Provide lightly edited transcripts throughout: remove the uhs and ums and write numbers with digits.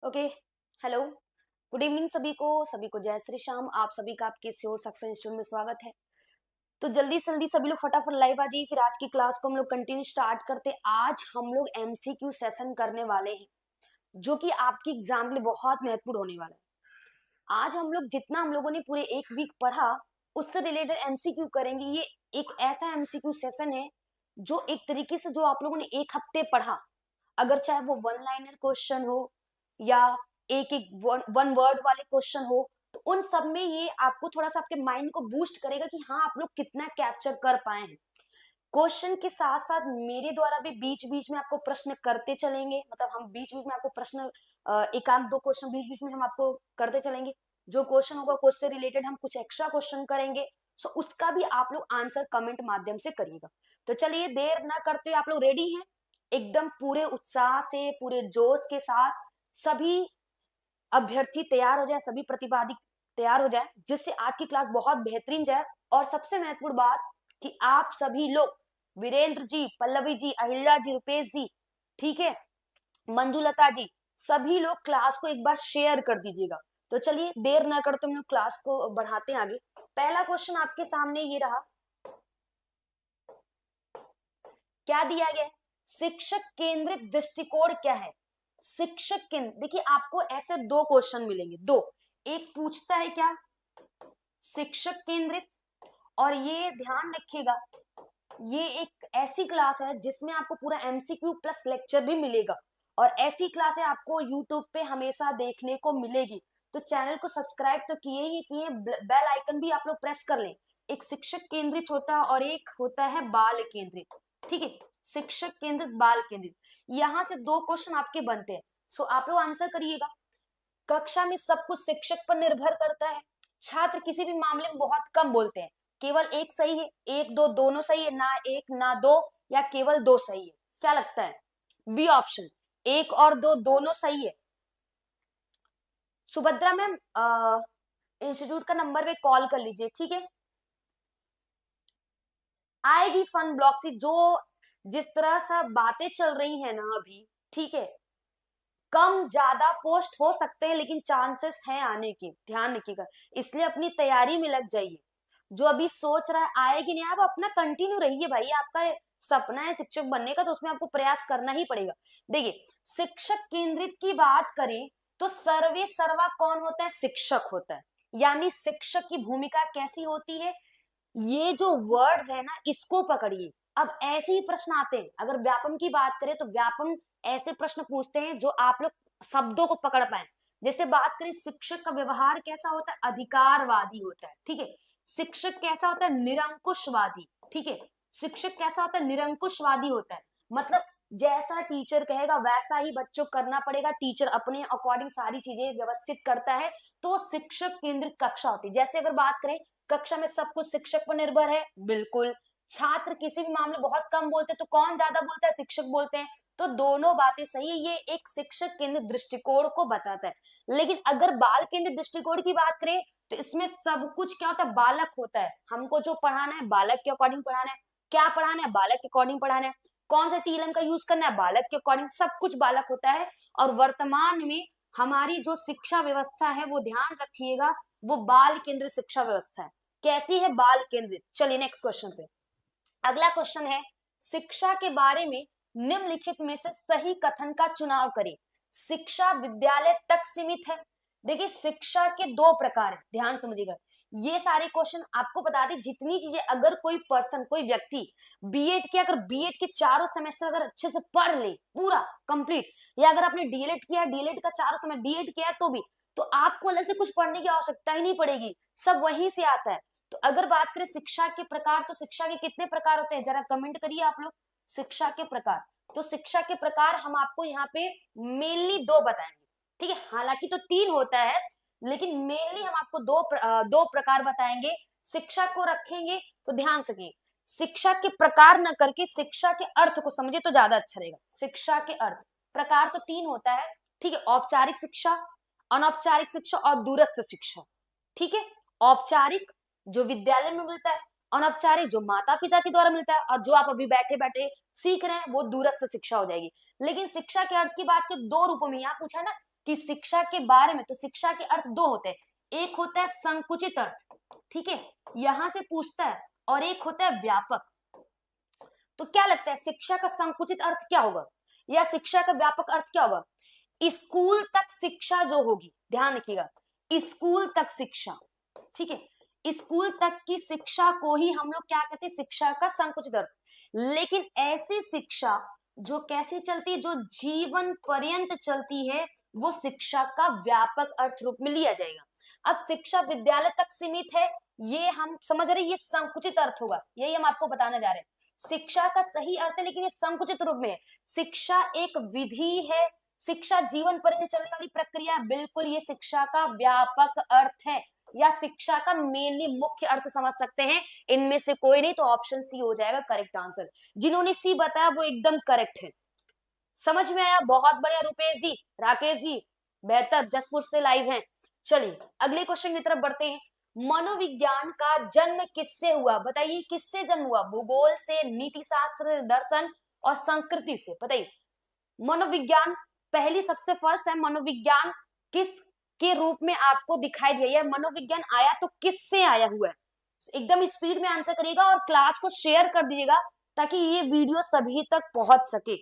Okay. Hello. Good evening सभी को जय श्री श्याम। आप सभी का आपके श्योर सक्सेस इंस्टीट्यूट में स्वागत है। तो जल्दी से जल्दी सभी लोग फटाफट लाइव आ जाइए, फिर आज की क्लास को हम लोग कंटिन्यू स्टार्ट करते हैं। आज हम लोग एमसीक्यू सेशन करने वाले हैं, जो कि आपकी एग्जाम के लिए बहुत महत्वपूर्ण होने वाला है। आज हम लोग जितना हम लोगों ने पूरे एक वीक पढ़ा, उससे रिलेटेड एमसीक्यू करेंगे। ये एक ऐसा एमसीक्यू सेशन है जो एक तरीके से जो आप लोगों ने एक हफ्ते पढ़ा, अगर चाहे वो वन लाइनर क्वेश्चन हो या एक एक वन वर्ड वाले क्वेश्चन हो, तो उन सब में ये आपको थोड़ा सा आपके माइंड को बूस्ट करेगा कि हाँ, आप लोग कितना कैप्चर कर पाए हैं। क्वेश्चन के साथ साथ मेरे द्वारा भी बीच बीच में आपको प्रश्न करते चलेंगे, मतलब हम बीच बीच में आपको प्रश्न एक आध दो क्वेश्चन बीच बीच में हम आपको करते चलेंगे। जो क्वेश्चन होगा क्वेश्चन से रिलेटेड हम कुछ एक्स्ट्रा क्वेश्चन करेंगे, सो उसका भी आप लोग आंसर कमेंट माध्यम से करिएगा। तो चलिए देर ना करते हुए, आप लोग रेडी हैं एकदम पूरे उत्साह से, पूरे जोश के साथ? सभी अभ्यर्थी तैयार हो जाए, सभी प्रतिभागी तैयार हो जाए, जिससे आज की क्लास बहुत बेहतरीन जाए। और सबसे महत्वपूर्ण बात कि आप सभी लोग, वीरेंद्र जी, पल्लवी जी, अहिल्या जी, रुपेश जी, ठीक है, मंजुलता जी, सभी लोग क्लास को एक बार शेयर कर दीजिएगा। तो चलिए देर न करते हम लोग क्लास को बढ़ाते हैं आगे। पहला क्वेश्चन आपके सामने ये रहा, क्या दिया गया है? शिक्षक केंद्रित दृष्टिकोण क्या है? शिक्षक केंद्र, देखिए आपको ऐसे दो क्वेश्चन मिलेंगे, दो। एक पूछता है क्या, शिक्षक केंद्रित, और ये ध्यान रखिएगा, ये एक ऐसी क्लास है जिसमें आपको पूरा एमसीक्यू प्लस लेक्चर भी मिलेगा, और ऐसी क्लासें आपको यूट्यूब पे हमेशा देखने को मिलेगी। तो चैनल को सब्सक्राइब तो किए ही किए, बेल आइकन भी आप लोग प्रेस कर लें। एक शिक्षक केंद्रित होता है और एक होता है बाल केंद्रित, ठीक है? शिक्षक केंद्रित, बाल केंद्रित, यहां से दो क्वेश्चन आपके बनते हैं। सो आप लोग आंसर करिएगा। कक्षा में सब कुछ शिक्षक पर निर्भर करता है। छात्र किसी भी मामले में बहुत कम बोलते हैं, केवल एक सही है, एक दो दोनों सही है, ना एक ना दो, या केवल दो सही है? क्या लगता है? बी ऑप्शन, एक और दो दोनों सही है। सुभद्रा मैम, इंस्टीट्यूट का नंबर पे कॉल कर लीजिए, ठीक है? आएगी फन ब्लॉक से, जो जिस तरह से बातें चल रही है ना अभी, ठीक है, कम ज्यादा पोस्ट हो सकते हैं, लेकिन चांसेस हैं आने के, ध्यान रखिएगा। इसलिए अपनी तैयारी में लग जाइए। जो अभी सोच रहा है आएगी नहीं, आप अपना कंटिन्यू रहिए भाई। आपका सपना है शिक्षक बनने का, तो उसमें आपको प्रयास करना ही पड़ेगा। देखिए, शिक्षक केंद्रित की बात करें तो सर्वे सर्वा कौन होता है? शिक्षक होता है। यानी शिक्षक की भूमिका कैसी होती है, ये जो वर्ड्स है ना, इसको पकड़िए। अब ऐसे ही प्रश्न आते हैं, अगर व्यापम की बात करें तो व्यापम ऐसे प्रश्न पूछते हैं जो आप लोग शब्दों को पकड़ पाए। जैसे बात करें शिक्षक का व्यवहार कैसा होता है? अधिकारवादी होता है, ठीक है। शिक्षक कैसा होता है? निरंकुशवादी, ठीक है। शिक्षक कैसा होता है? निरंकुशवादी होता है। मतलब जैसा टीचर कहेगा वैसा ही बच्चों को करना पड़ेगा, टीचर अपने अकॉर्डिंग सारी चीजें व्यवस्थित करता है, तो शिक्षक केंद्रित कक्षा होती है। जैसे अगर बात करें कक्षा में सब कुछ शिक्षक पर निर्भर है, बिल्कुल। छात्र किसी भी मामले बहुत कम बोलते हैं, तो कौन ज्यादा बोलता है? शिक्षक बोलते हैं। तो दोनों बातें सही है, ये एक शिक्षक केंद्रित दृष्टिकोण को बताता है। लेकिन अगर बाल केंद्रित दृष्टिकोण की बात करें तो इसमें सब कुछ क्या होता है? बालक होता है। हमको जो पढ़ाना है बालक के अकॉर्डिंग पढ़ाना है, क्या पढ़ाना है? बालक के अकॉर्डिंग पढ़ाना है। कौन सा टीएलएम का यूज करना है? बालक के अकॉर्डिंग, सब कुछ बालक होता है। और वर्तमान में हमारी जो शिक्षा व्यवस्था है, वो ध्यान रखिएगा, वो बाल केंद्रित शिक्षा व्यवस्था है। कैसी है? बाल केंद्रित। चलिए नेक्स्ट क्वेश्चन पे। अगला क्वेश्चन है, शिक्षा के बारे में निम्नलिखित में से सही कथन का चुनाव करें। शिक्षा विद्यालय तक सीमित है। देखिए, शिक्षा के दो प्रकार है, ध्यान समझिएगा। ये सारे क्वेश्चन आपको बता दें, जितनी चीजें, अगर कोई पर्सन, कोई व्यक्ति बीएड किया, अगर बीएड के चारों सेमेस्टर अगर अच्छे से पढ़ ले पूरा कंप्लीट, या अगर आपने डीएलएड किया, डीएलएड का चारों सेमेस्टर डीएड किया है, तो भी तो आपको अलग से कुछ पढ़ने की आवश्यकता ही नहीं पड़ेगी, सब वहीं से आता है। तो अगर बात करें शिक्षा के प्रकार, तो शिक्षा के कितने प्रकार होते हैं? जरा कमेंट करिए आप लोग, शिक्षा के प्रकार। तो शिक्षा के प्रकार हम आपको यहाँ पे मेनली दो बताएंगे, ठीक है। हालांकि तो तीन होता है, लेकिन मेनली हम आपको दो प्रकार बताएंगे। शिक्षा को रखेंगे तो ध्यान से, शिक्षा के प्रकार न करके शिक्षा के अर्थ को समझे तो ज्यादा अच्छा रहेगा। शिक्षा के अर्थ, प्रकार तो तीन होता है, ठीक है। औपचारिक शिक्षा, अनौपचारिक शिक्षा और दूरस्थ शिक्षा, ठीक है। औपचारिक जो विद्यालय में मिलता है, अनौपचारिक जो माता पिता के द्वारा मिलता है, और जो आप अभी बैठे बैठे सीख रहे हैं वो दूरस्थ शिक्षा हो जाएगी। लेकिन शिक्षा के अर्थ की बात तो दो रूपों में यहाँ पूछा है ना, कि शिक्षा के बारे में, तो शिक्षा के अर्थ दो होते हैं, एक होता है संकुचित अर्थ, ठीक है, यहां से पूछता है, और एक होता है व्यापक। तो क्या लगता है शिक्षा का संकुचित अर्थ क्या होगा या शिक्षा का व्यापक अर्थ क्या होगा? स्कूल तक शिक्षा जो होगी, ध्यान रखिएगा, स्कूल तक शिक्षा, ठीक है, स्कूल तक की शिक्षा को ही हम लोग क्या कहते हैं, शिक्षा का संकुचित अर्थ। लेकिन ऐसी शिक्षा जो कैसी चलती है, जो जीवन पर्यंत चलती है, वो शिक्षा का व्यापक अर्थ रूप में लिया जाएगा। अब शिक्षा विद्यालय तक सीमित है, ये हम समझ रहे हैं, ये संकुचित अर्थ होगा, यही हम आपको बताने जा रहे हैं। शिक्षा का सही अर्थ है लेकिन ये संकुचित रूप में है। शिक्षा एक विधि है, शिक्षा जीवन पर्यंत चलने वाली प्रक्रिया, बिल्कुल ये शिक्षा का व्यापक अर्थ है, या शिक्षा का मेनली मुख्य अर्थ समझ सकते हैं। इनमें से कोई नहीं, तो ऑप्शन सी हो जाएगा करेक्ट आंसर। जिन्होंने सी बताया वो एकदम करेक्ट है। समझ में आया? बहुत बढ़िया रुपेश जी, राकेश जी, बेहतर, जसपुर से लाइव हैं। चलिए अगले क्वेश्चन की तरफ बढ़ते हैं। मनोविज्ञान का जन्म किससे हुआ? बताइए किससे जन्म हुआ? भूगोल से, नीति शास्त्र, दर्शन और संस्कृति से? बताइए मनोविज्ञान पहली सबसे फर्स्ट टाइम मनोविज्ञान किस के रूप में आपको दिखाई दिया, मनोविज्ञान आया तो किससे आया हुआ है? एकदम स्पीड में आंसर करिएगा और क्लास को शेयर कर दीजिएगा ताकि ये वीडियो सभी तक पहुंच सके।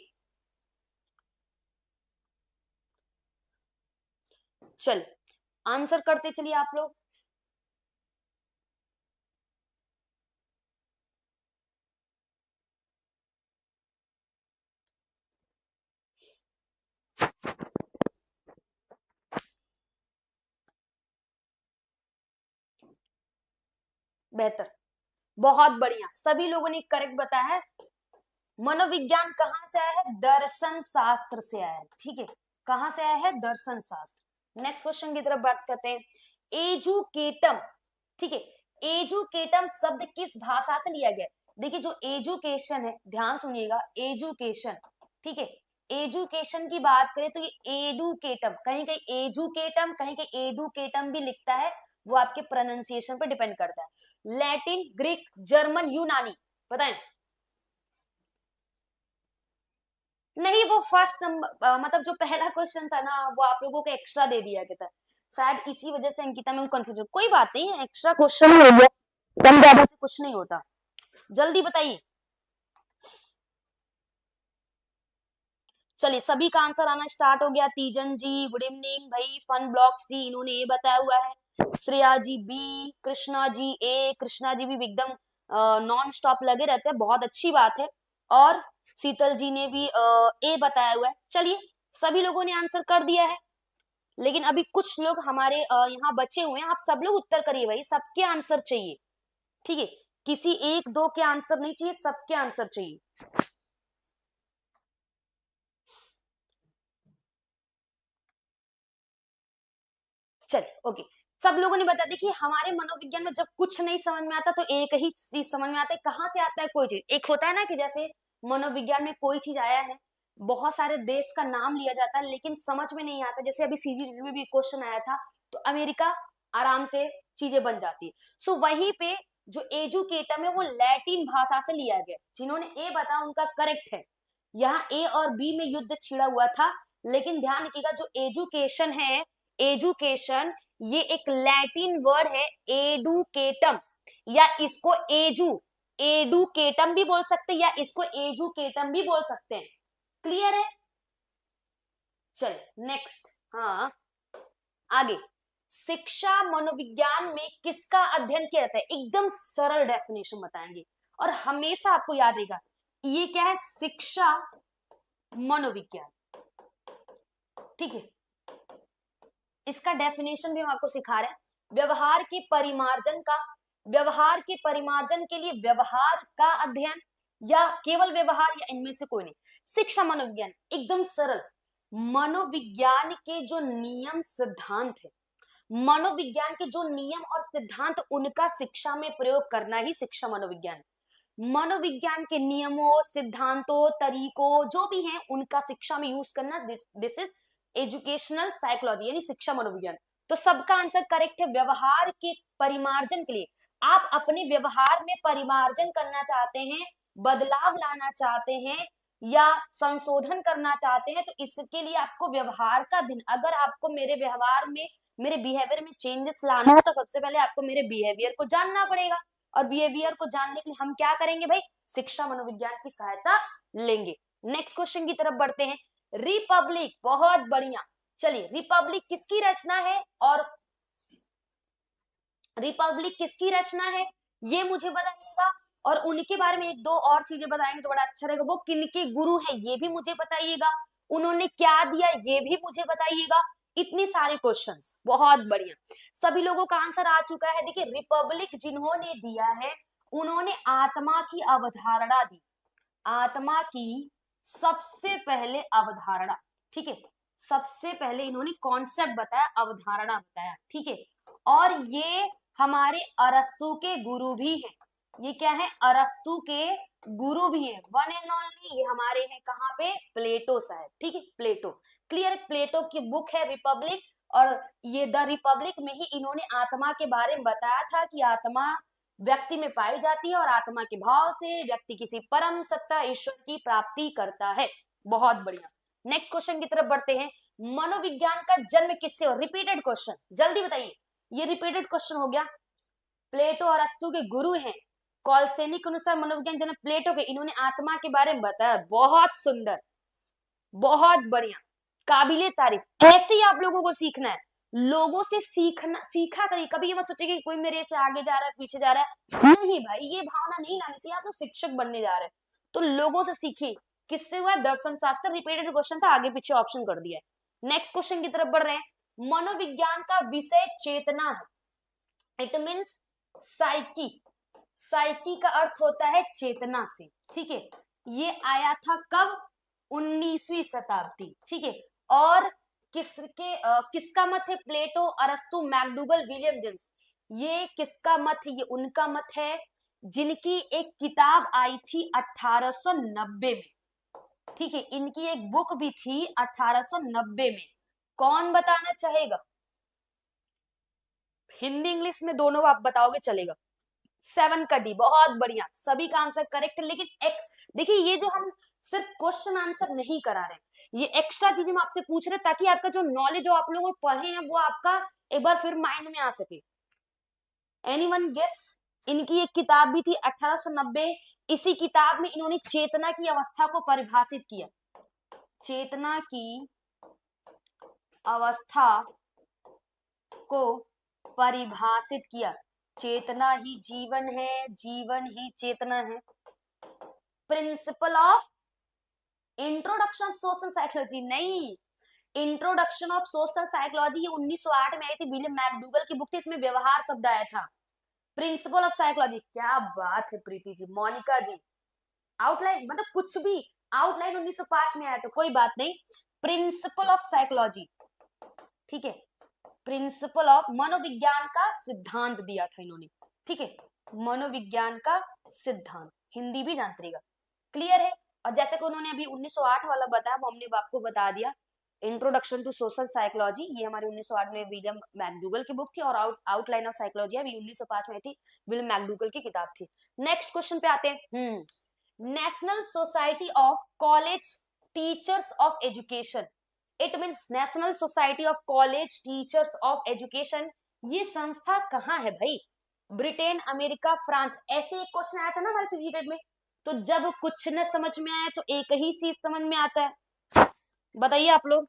चल आंसर करते चलिए आप लोग। बेहतर, बहुत बढ़िया, सभी लोगों ने करेक्ट बताया है। मनोविज्ञान कहां से आया है? दर्शन शास्त्र से आया है, ठीक है, कहां से आया है? दर्शन शास्त्र। नेक्स्ट क्वेश्चन की तरफ बात करते हैं। एजुकेटम, ठीक है, एजुकेटम शब्द किस भाषा से लिया गया? देखिए जो एजुकेशन है, ध्यान सुनिएगा, एजुकेशन, ठीक है, एजुकेशन की बात करें तो ये एडुकेटम, कहीं कहीं एजुकेटम, कहीं कहीं एडुकेटम भी लिखता है, वो आपके प्रोनाउंसिएशन पर डिपेंड करता है। लैटिन, ग्रीक, जर्मन, यूनानी, बताएं। नहीं, वो फर्स्ट नंबर मतलब जो पहला क्वेश्चन था ना, वो आप लोगों को एक्स्ट्रा दे दिया गया था, शायद इसी वजह से अंकिता में कंफ्यूजन। कोई बात नहीं है, एक्स्ट्रा क्वेश्चन हो गया, कम ज्यादा से कुछ नहीं होता। जल्दी बताइए। चलिए सभी का आंसर आना स्टार्ट हो गया। तीजन जी गुड इवनिंग भाई, फन ब्लॉक जी इन्होंने ए बताया हुआ है, श्रेया जी बी, कृष्णा जी ए, कृष्णा जी भी एकदम नॉन स्टॉप लगे रहते हैं, बहुत अच्छी बात है। और शीतल जी ने भी ए बताया हुआ है। चलिए सभी लोगों ने आंसर कर दिया है, लेकिन अभी कुछ लोग हमारे यहाँ बचे हुए हैं, आप सब लोग उत्तर करिए भाई, सबके आंसर चाहिए, ठीक है, किसी एक दो के आंसर नहीं चाहिए, सबके आंसर चाहिए। चलिए ओके, सब लोगों ने बता दिया कि हमारे मनोविज्ञान में जब कुछ नहीं समझ में आता तो एक ही चीज समझ में आता है, कहाँ से आता है कोई चीज। एक होता है ना कि जैसे मनोविज्ञान में कोई चीज आया है, बहुत सारे देश का नाम लिया जाता है लेकिन समझ में नहीं आता, जैसे अभी सीजीटी में भी क्वेश्चन आया था, तो अमेरिका आराम से चीजें बन जाती है। सो वहीं पे जो एजुकेटम है वो लैटिन भाषा से लिया गया। जिन्होंने ए बताया उनका करेक्ट है, यहाँ ए और बी में युद्ध छिड़ा हुआ था, लेकिन ध्यान रखिएगा जो एजुकेशन है, एजुकेशन ये एक लैटिन वर्ड है, एडुकेटम, या इसको एडुकेटम भी बोल सकते हैं या इसको एजुकेटम भी बोल सकते हैं। क्लियर है? चलिए नेक्स्ट, हाँ आगे, शिक्षा मनोविज्ञान में किसका अध्ययन किया जाता है? एकदम सरल डेफिनेशन बताएंगे और हमेशा आपको याद रहेगा, ये क्या है? शिक्षा मनोविज्ञान, ठीक है, इसका डेफिनेशन भी हम आपको सिखा रहे हैं। व्यवहार के परिमार्जन का, व्यवहार के परिमार्जन के लिए व्यवहार का अध्ययन, या केवल व्यवहार, या इनमें से कोई नहीं। शिक्षा मनोविज्ञान एकदम सरल, मनोविज्ञान के जो नियम सिद्धांत है, मनोविज्ञान के जो नियम और सिद्धांत, उनका शिक्षा में प्रयोग करना ही शिक्षा मनोविज्ञान। मनोविज्ञान के नियमों, सिद्धांतों, तरीकों जो भी हैं, उनका शिक्षा में यूज करना, दिस इज एजुकेशनल साइकोलॉजी, यानी शिक्षा मनोविज्ञान। तो सबका आंसर करेक्ट है। व्यवहार के परिमार्जन के लिए, आप अपने व्यवहार में परिमार्जन करना चाहते हैं, बदलाव लाना चाहते हैं, या संशोधन करना चाहते हैं तो इसके लिए आपको व्यवहार का दिन, अगर आपको मेरे व्यवहार में, मेरे बिहेवियर में चेंजेस लाना है तो सबसे पहले आपको मेरे बिहेवियर को जानना पड़ेगा, और बिहेवियर को जानने के लिए हम क्या करेंगे भाई, शिक्षा मनोविज्ञान की सहायता लेंगे। नेक्स्ट क्वेश्चन की तरफ बढ़ते हैं। रिपब्लिक, बहुत बढ़िया। चलिए, रिपब्लिक किसकी रचना है, और रिपब्लिक किसकी रचना है ये मुझे बताइएगा, और उनके बारे में एक दो और चीजें बताएंगे तो बड़ा अच्छा रहेगा। वो किनके गुरु है ये भी मुझे बताइएगा, उन्होंने क्या दिया ये भी मुझे बताइएगा। इतनी सारे क्वेश्चंस, बहुत बढ़िया। सभी लोगों का आंसर आ चुका है। देखिए, रिपब्लिक जिन्होंने दिया है उन्होंने आत्मा की अवधारणा दी, आत्मा की सबसे पहले अवधारणा, ठीक है, सबसे पहले इन्होंने कॉन्सेप्ट बताया, अवधारणा बताया, ठीक है। और ये हमारे अरस्तु के गुरु भी हैं, ये क्या है, अरस्तु के गुरु भी हैं, वन एंड ओनली ये हमारे हैं, कहाँ पे, प्लेटो साहब, ठीक है, प्लेटो। क्लियर, प्लेटो की बुक है रिपब्लिक, और ये द रिपब्लिक में ही इन्होंने आत्मा के बारे में बताया था कि आत्मा व्यक्ति में पाई जाती है और आत्मा के भाव से व्यक्ति किसी परम सत्ता ईश्वर की प्राप्ति करता है। बहुत बढ़िया। नेक्स्ट क्वेश्चन की तरफ बढ़ते हैं। मनोविज्ञान का जन्म किससे हो, रिपीटेड क्वेश्चन, जल्दी बताइए, ये रिपीटेड क्वेश्चन हो गया। प्लेटो और अरस्तु के गुरु हैं, कॉलसेनी के अनुसार मनोविज्ञान जन्म प्लेटो के, इन्होंने आत्मा के बारे में बताया। बहुत सुंदर, बहुत बढ़िया, काबिले तारीफ। ऐसे ही आप लोगों को सीखना है, लोगों से सीखना, सीखा करिए। कभी ये मत सोचिए कि कोई मेरे से आगे जा रहा है पीछे जा रहा है, नहीं भाई, ये भावना नहीं लानी चाहिए। आप लोग शिक्षक बनने जा रहे हैं तो लोगों से सीखिए। किससे हुआ, दर्शन शास्त्र, रिपीटेड क्वेश्चन था, आगे पीछे ऑप्शन कर दिया है। नेक्स्ट क्वेश्चन की तरफ बढ़ रहे हैं। मनोविज्ञान का विषय चेतना है, इट मीन्स साइकी, साइकी का अर्थ होता है चेतना से, ठीक है। ये आया था कब, 19वीं शताब्दी, ठीक है। और किसका मत है, प्लेटो, अरस्तु, मैकडूगल, विलियम जेम्स, ये किसका मत है, ये उनका मत है जिनकी एक किताब आई थी 1890 में, ठीक है। इनकी एक बुक भी थी 1890 में। कौन बताना चाहेगा, हिंदी इंग्लिश में दोनों आप बताओगे चलेगा। 7 का डी, बहुत बढ़िया, सभी का आंसर करेक्ट है। लेकिन एक देखिए, ये जो हम सिर्फ क्वेश्चन आंसर नहीं करा रहे, ये एक्स्ट्रा चीजें हम आपसे पूछ रहे ताकि आपका जो नॉलेज जो आप लोगों पढ़े हैं वो आपका एक बार फिर माइंड में आ सके। एनीवन गेस, इनकी एक किताब भी थी 1890, इसी किताब में इन्होंने चेतना की अवस्था को परिभाषित किया, चेतना की अवस्था को परिभाषित किया। चेतना ही जीवन है, जीवन ही चेतना है। Principle of introduction of social psychology, नहीं, इंट्रोडक्शन ऑफ सोशल साइकोलॉजी ये 1908 में आई थी, विलियम मैकडूगल की बुक थी, इसमें व्यवहार शब्द आया था। प्रिंसिपल ऑफ साइकोलॉजी, क्या बात है प्रीति जी, मोनिका जी, आउटलाइन मतलब कुछ भी, आउटलाइन 1905 में आया तो कोई बात नहीं। प्रिंसिपल ऑफ साइकोलॉजी, ठीक है, प्रिंसिपल ऑफ मनोविज्ञान का सिद्धांत दिया था इन्होंने, ठीक है, मनोविज्ञान का सिद्धांत, हिंदी भी जानते रहेगा। क्लियर है। और जैसे कि उन्होंने अभी 1908 वाला बताया वो हमने आपको बता दिया, इंट्रोडक्शन टू सोशल साइकोलॉजी, ये हमारे 1908 में विलियम मैकडूगल की बुक थी, और आउटलाइन ऑफ साइकोलॉजी अभी 1905 में थी, विलियम मैकडूगल की किताब थी। नेक्स्ट क्वेश्चन पे आते हैं। National society of college teachers of education, it means national society of college teachers of education, ये संस्था कहाँ है भाई, ब्रिटेन, अमेरिका, फ्रांस। ऐसे एक क्वेश्चन आया था ना हमारे सीजीटेट में, तो जब कुछ न समझ में आए तो एक ही चीज समझ में आता है, बताइए आप लोग।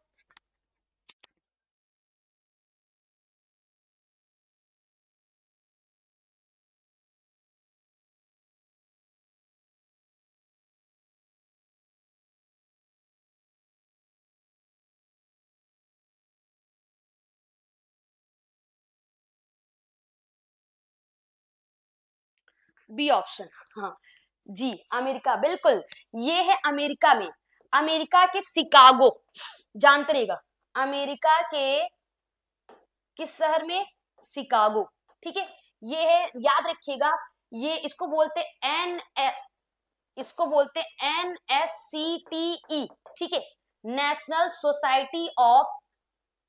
बी ऑप्शन, हाँ जी, अमेरिका, बिल्कुल, ये है अमेरिका में, अमेरिका के शिकागो, जानते रहेगा, अमेरिका के किस शहर में, शिकागो, ठीक है। ये है, याद रखिएगा, ये इसको बोलते एन, इसको बोलते NSCTE, ठीक है, national society of,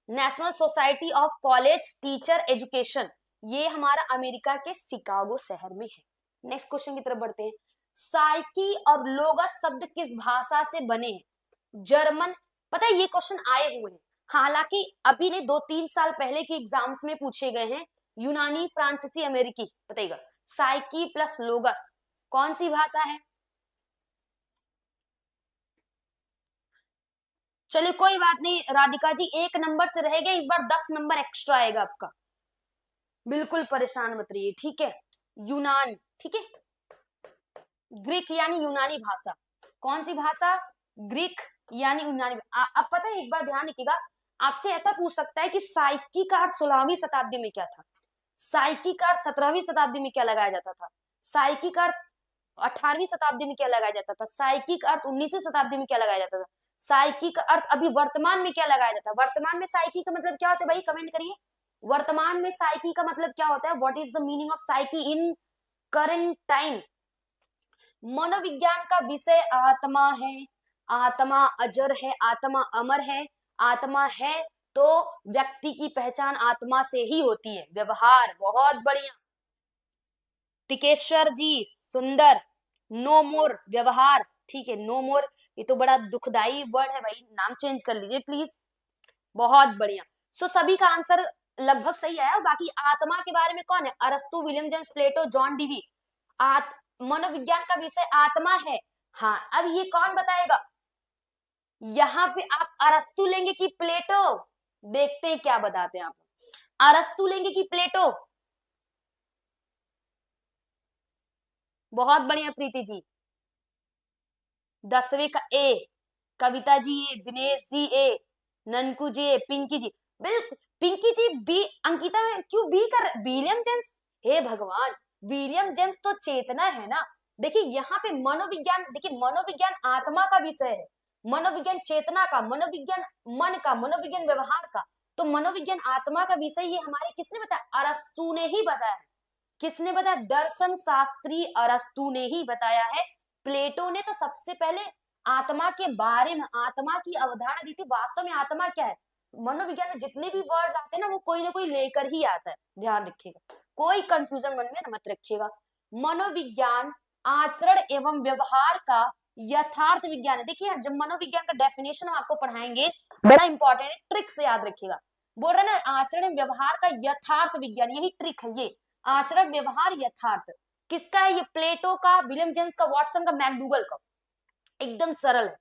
national society of college teacher education, ये हमारा अमेरिका के शिकागो शहर में है। नेक्स्ट क्वेश्चन की तरफ बढ़ते हैं। साइकी और लोगस शब्द किस भाषा से बने हैं? जर्मन। पता है ये क्वेश्चन आए हुए हैं, हालांकि अभी ने 2-3 साल पहले के एग्जाम्स में पूछे गए हैं। यूनानी, फ्रांसीसी, अमेरिकी, बताइएगा। साइकी प्लस लोगस कौन सी भाषा है? चलिए कोई बात नहीं राधिका जी, 1 नंबर से रह गए, इस बार 10 नंबर एक्स्ट्रा आएगा आपका। बिल्कुल परेशान मत रहिए, ठीक है। यूनान, ठीक है। ग्रीक यानी यूनानी भाषा। कौन सी भाषा? ग्रीक यानी यूनानी। अब पता है, एक बार ध्यान रखिएगा, आपसे ऐसा पूछ सकता है कि साइकी का अर्थ 16वीं शताब्दी में क्या था, साइकी का अर्थ 17वीं शताब्दी में क्या लगाया जाता था, साइकी का अर्थ 18वीं शताब्दी में क्या लगाया जाता था, साइकी का अर्थ 19वीं शताब्दी में क्या लगाया जाता था, साइकी का अर्थ अभी वर्तमान में क्या लगाया जाता है। वर्तमान में साइकी का मतलब क्या होता है भाई, कमेंट करिए। वर्तमान में साइकी का मतलब क्या होता है? What is the meaning of psyche in current time? मनोविज्ञान का विषय आत्मा है, आत्मा अजर है, आत्मा अमर है, आत्मा है तो व्यक्ति की पहचान आत्मा से ही होती है। व्यवहार, बहुत बढ़िया टिकेश्वर जी, सुंदर। नो मोर, व्यवहार, ठीक है। नो मोर, ये तो बड़ा दुखदाई वर्ड है भाई, नाम चेंज कर लीजिए प्लीज। बहुत बढ़िया। सो सभी का आंसर लगभग सही आया। बाकी आत्मा के बारे में कौन है? अरस्तु, विलियम जेम्स, प्लेटो, जॉन डीवी। मनोविज्ञान का विषय आत्मा है। हाँ, अब ये कौन बताएगा? यहाँ पे आप अरस्तु लेंगे कि प्लेटो? देखते हैं क्या बताते हैं आप। अरस्तु लेंगे कि प्लेटो? बहुत बढ़िया प्रीति जी। 10वीं का ए, कविता जी ए, दिनेश जी ए, ननकू जी ए, पिंकी जी। बिल्कुल पिंकी जी बी। अंकिता में क्यों बी कर? विलियम जेम्स, हे भगवान, विलियम जेम्स तो चेतना है ना। देखिए यहाँ पे मनोविज्ञान, देखिए मनोविज्ञान आत्मा का विषय है, मनोविज्ञान चेतना का, मनोविज्ञान मन का, मनोविज्ञान व्यवहार का। तो मनोविज्ञान आत्मा का विषय ये हमारे किसने बताया? अरस्तु ने ही बताया है। किसने बताया? दर्शन शास्त्री अरस्तु ने ही बताया है। प्लेटो ने तो सबसे पहले आत्मा के बारे में, आत्मा की अवधारणा दी थी। वास्तव में आत्मा क्या है? मनोविज्ञान में जितने भी वर्ड्स आते हैं ना, वो कोई ना कोई लेकर ही आता है, ध्यान रखिएगा, कोई कंफ्यूजन मन में मत रखिएगा। मनोविज्ञान आचरण एवं व्यवहार का यथार्थ विज्ञान है। देखिए जब मनोविज्ञान का डेफिनेशन हम आपको पढ़ाएंगे, बड़ा इंपॉर्टेंट है, ट्रिक से याद रखिएगा। बोल रहे ना आचरण एवं व्यवहार का यथार्थ विज्ञान, यही ट्रिक है ये, आचरण व्यवहार यथार्थ। किसका है ये? प्लेटो का, विलियम जेम्स का, वॉटसन का, मैकडूगल का। एकदम सरल है,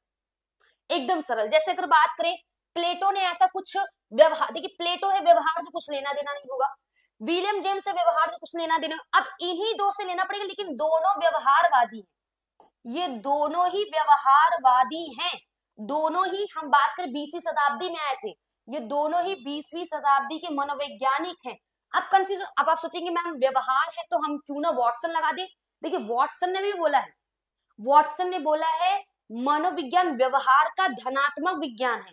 एकदम सरल। जैसे अगर बात करें, प्लेटो ने ऐसा कुछ व्यवहार, देखिए प्लेटो है व्यवहार से कुछ लेना देना नहीं होगा, विलियम जेम्स से व्यवहार से कुछ लेना देना, अब इन्हीं दो से लेना पड़ेगा, लेकिन दोनों व्यवहारवादी हैं, ये दोनों ही व्यवहारवादी हैं। दोनों ही, हम बात करें 20वीं शताब्दी में आए थे, ये दोनों ही 20वीं शताब्दी के मनोवैज्ञानिक हैं। अब कंफ्यूज, अब आप सोचेंगे मैम व्यवहार है तो हम क्यों ना वॉटसन लगा दे। देखिए वॉटसन ने भी बोला है, वॉटसन ने बोला है मनोविज्ञान व्यवहार का धनात्मक विज्ञान है।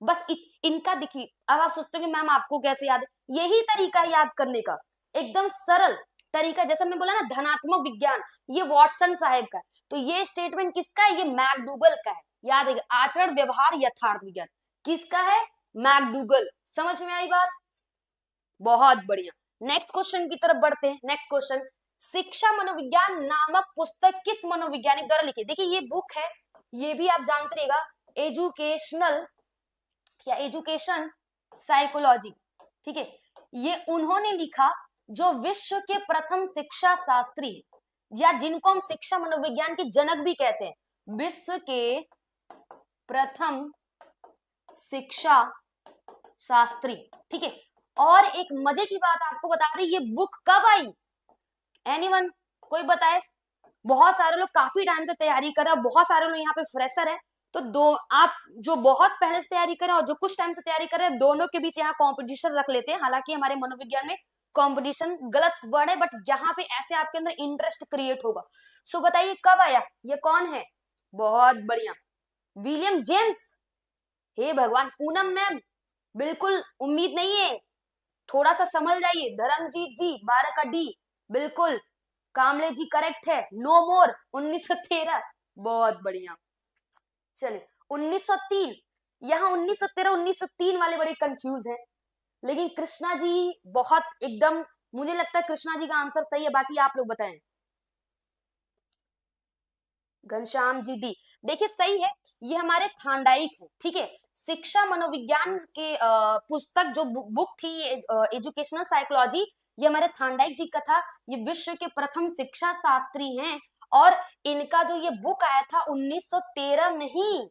बस इनका देखिए, अब आप सोचते हो कि मैम आपको कैसे याद है, यही तरीका है याद करने का, एकदम सरल तरीका। जैसा मैंने बोला ना धनात्मक विज्ञान, ये वॉटसन साहब का है। तो ये स्टेटमेंट किसका है? ये मैकडूगल का है। याद है, आचरण व्यवहार यथार्थ विज्ञान किसका है? मैकडूगल। समझ में आई बात? बहुत बढ़िया। नेक्स्ट क्वेश्चन की तरफ बढ़ते हैं। नेक्स्ट क्वेश्चन, शिक्षा मनोविज्ञान नामक पुस्तक किस मनोवैज्ञानिक द्वारा लिखी? देखिए ये बुक है, ये भी आप जानते रहेगा, एजुकेशनल या एजुकेशन साइकोलॉजी, ठीक है। ये उन्होंने लिखा जो विश्व के प्रथम शिक्षा शास्त्री, या जिनको हम शिक्षा मनोविज्ञान के जनक भी कहते हैं, विश्व के प्रथम शिक्षा शास्त्री, ठीक है। और एक मजे की बात आपको बता दें, ये बुक कब आई? एनीवन, कोई बताए? बहुत सारे लोग काफी टाइम से तैयारी कर रहे हैं, बहुत सारे लोग यहाँ पे फ्रेशर है, तो दो आप जो बहुत पहले से तैयारी करें और जो कुछ टाइम से तैयारी कर रहे हैं, दोनों के बीच यहाँ कंपटीशन रख लेते हैं। हालांकि हमारे मनोविज्ञान में कंपटीशन गलत वर्ड है, बट यहाँ पे ऐसे आपके अंदर इंटरेस्ट क्रिएट होगा। सो बताइए कब आया, ये कौन है? बहुत बढ़िया, विलियम जेम्स। हे भगवान, पूनम मैम बिल्कुल उम्मीद नहीं है, थोड़ा सा समझ जाइए। धर्मजीत जी 12 का डी, बिल्कुल। कामले जी करेक्ट है। नो मोर 1913, बहुत बढ़िया। चलिए 1903, यहाँ 1913 1903 वाले बड़े कंफ्यूज हैं, लेकिन कृष्णा जी बहुत एकदम, मुझे लगता है कृष्णा जी का आंसर सही है, बाकी आप लोग बताएं। Ghanshyam G D. देखिए सही है, ये हमारे थांडाइक है, ठीक है। शिक्षा मनोविज्ञान के पुस्तक जो बुक थी एजुकेशनल साइकोलॉजी, ये हमारे थांडाइक जी का था। ये विश्व के प्रथम शिक्षा शास्त्री हैं और इनका जो ये बुक आया था 1913 नहीं,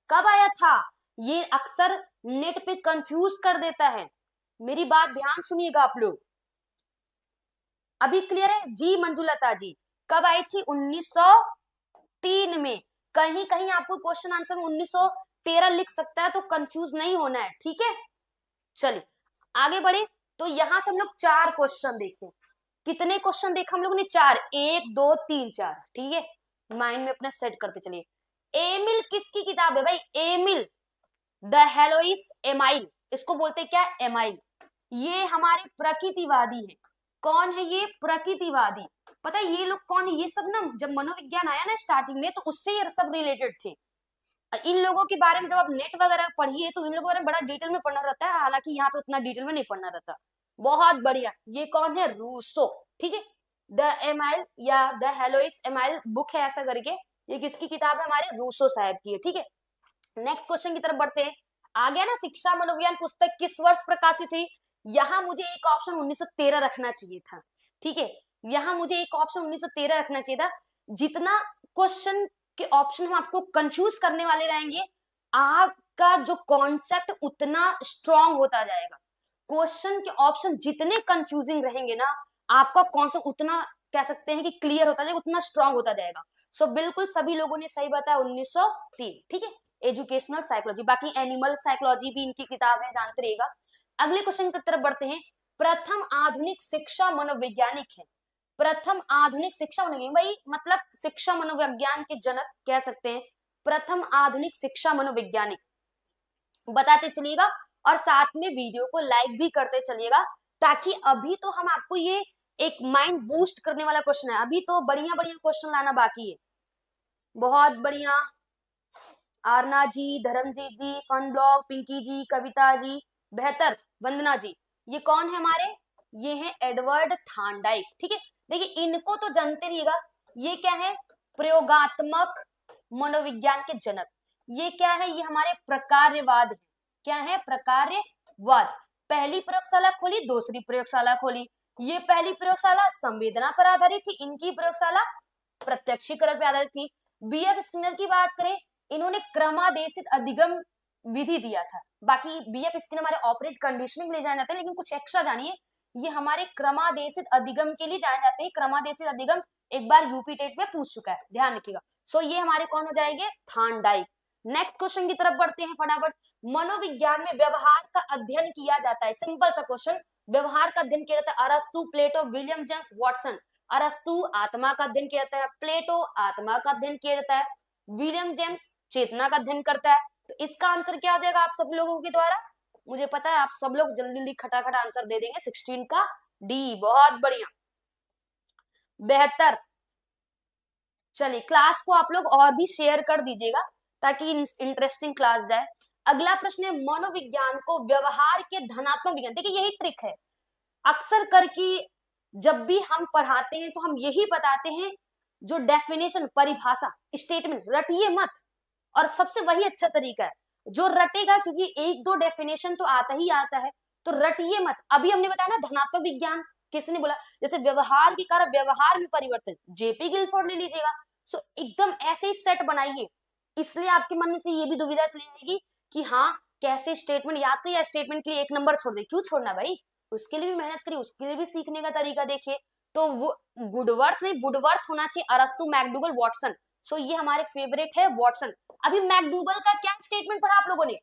कब आया था? ये अक्सर नेट पे कंफ्यूज कर देता है, मेरी बात ध्यान सुनिएगा आप लोग। अभी क्लियर है जी? मंजुलता जी कब आई थी? 1903 में। कहीं कहीं आपको क्वेश्चन आंसर में 1913 लिख सकता है, तो कंफ्यूज नहीं होना है, ठीक है। चलिए आगे बढ़े। तो यहां से हम लोग 4 क्वेश्चन देखे। कितने क्वेश्चन देखा हम लोगों ने? 4, 1 2 3 4, ठीक है। माइंड में अपना सेट करते चलिए। एमिल किसकी किताब है भाई? एमिल द हेलोइस एमाइल, इसको बोलते क्या? एमाइल। ये हमारे प्रकृतिवादी है। कौन है ये? प्रकृतिवादी। पता है ये लोग कौन है? ये सब ना जब मनोविज्ञान आया ना स्टार्टिंग में, तो उससे ये सब रिलेटेड थे। इन लोगों के बारे में जब आप नेट वगैरह पढ़िए तो इन लोगों के बारे में बड़ा डिटेल में पढ़ना रहता है, हालांकि यहाँ पे उतना डिटेल में नहीं पढ़ना रहता। बहुत बढ़िया। ये कौन है? रूसो, ठीक है। द एमाइल या द हेलोइस एमाइल बुक है ऐसा करके। ये किसकी किताब है? हमारे रूसो साहब की है, ठीक है। नेक्स्ट क्वेश्चन की तरफ बढ़ते हैं। आ गया ना, शिक्षा मनोविज्ञान पुस्तक किस वर्ष प्रकाशित हुई? यहाँ मुझे एक ऑप्शन 1913 रखना चाहिए था, ठीक है। यहाँ मुझे एक ऑप्शन 1913 रखना चाहिए था। जितना क्वेश्चन के ऑप्शन हम आपको कंफ्यूज करने वाले रहेंगे, आपका जो कॉन्सेप्ट उतना स्ट्रांग होता जाएगा। क्वेश्चन के ऑप्शन जितने कंफ्यूजिंग रहेंगे ना, आपका कॉन्सेप्ट उतना कह सकते हैं कि क्लियर होता जाएगा, उतना स्ट्रांग होता जाएगा। सो बिल्कुल सभी लोगों ने सही बताया, 1903, ठीक है। एजुकेशनल साइकोलॉजी, बाकी एनिमल साइकोलॉजी भी इनकी किताब है, जानते रहिएगा। अगले क्वेश्चन की तरफ बढ़ते हैं। प्रथम आधुनिक शिक्षा मनोवैज्ञानिक है। प्रथम आधुनिक शिक्षा मनोविज्ञान, भाई मतलब शिक्षा मनोविज्ञान के जनक कह सकते हैं। प्रथम आधुनिक शिक्षा मनोवैज्ञानिक बताते चलिएगा और साथ में वीडियो को लाइक भी करते चलिएगा, ताकि अभी तो हम आपको ये एक माइंड बूस्ट करने वाला क्वेश्चन है, अभी तो बढ़िया बढ़िया क्वेश्चन लाना बाकी है। बहुत बढ़िया। आरना जी, धर्मजीत जी, फन ब्लॉग, पिंकी जी, कविता जी, बेहतर, वंदना जी। ये कौन है हमारे? ये है एडवर्ड थांडाइक, ठीक है। देखिए इनको तो जानते रहिएगा। ये क्या है? प्रयोगात्मक मनोविज्ञान के जनक। ये क्या है? ये हमारे प्रकार्यवाद है। क्या है? प्रकार्यवाद। पहली प्रयोगशाला खोली, दूसरी प्रयोगशाला खोली। ये पहली प्रयोगशाला संवेदना पर आधारित थी, इनकी प्रयोगशाला प्रत्यक्षीकरण पर आधारित थी। बीएफ स्किनर की बात करें, इन्होंने क्रमादेशित अधिगम विधि दिया था। बाकी बीएफ स्किनर हमारे ऑपरेट कंडीशनिंग ले जाने जाते हैं, लेकिन कुछ एक्स्ट्रा जानिए। ये हमारे क्रमादेशित अधिगम के लिए जाने जाते हैं। क्रमादेशित अधिगम एक बार यूपी टेट में पूछ चुका है, ध्यान रखिएगा। सो ये हमारे कौन हो जाएंगे? थांडाइक। नेक्स्ट क्वेश्चन की तरफ बढ़ते हैं फटाफट। मनोविज्ञान में व्यवहार का अध्ययन किया जाता है। सिंपल सा क्वेश्चन, व्यवहार का अध्ययन किया जाता है। अरस्तु, प्लेटो, विलियम जेम्स वॉटसन। अरस्तु आत्मा का अध्ययन किया जाता है, प्लेटो आत्मा का अध्ययन किया जाता है, विलियम जेम्स चेतना का अध्ययन करता है। तो इसका आंसर क्या हो जाएगा आप सब लोगों के द्वारा? मुझे पता है आप सब लोग जल्दी जल्दी खटाखट आंसर दे देंगे। 16 का डी। बहुत बढ़िया, बेहतर। चलिए क्लास को आप लोग और भी शेयर कर दीजिएगा ताकि इंटरेस्टिंग क्लास जाए। अगला प्रश्न है, मनोविज्ञान को व्यवहार के धनात्मक विज्ञान। देखिए यही ट्रिक है, अक्सर करके जब भी हम पढ़ाते हैं तो हम यही बताते हैं, जो डेफिनेशन, परिभाषा, स्टेटमेंट रटिए मत। और सबसे वही अच्छा तरीका है जो रटेगा, क्योंकि एक दो डेफिनेशन तो आता ही आता है, तो रटिए मत। अभी हमने बताया ना धनात्मक विज्ञान, किसने बोला? जैसे व्यवहार के कारण व्यवहार में परिवर्तन, जेपी गिलफोर्ड ले लीजिएगा। सो एकदम ऐसे ही सेट बनाइए। इसलिए आपके मन में से ये भी दुविधा चली जाएगी कि हाँ कैसे स्टेटमेंट याद करिए, स्टेटमेंट के लिए एक नंबर छोड़ दे। क्यों छोड़ना भाई? उसके लिए भी मेहनत करिए, उसके लिए भी सीखने का तरीका देखिए। तो वो गुडवर्थ नहीं, वुडवर्थ होना चाहिए। अरस्तु, मैकडूगल, वॉटसन। सो ये हमारे फेवरेट है वॉटसन। अभी मैकडूगल का क्या स्टेटमेंट पढ़ा आप लोगों ने?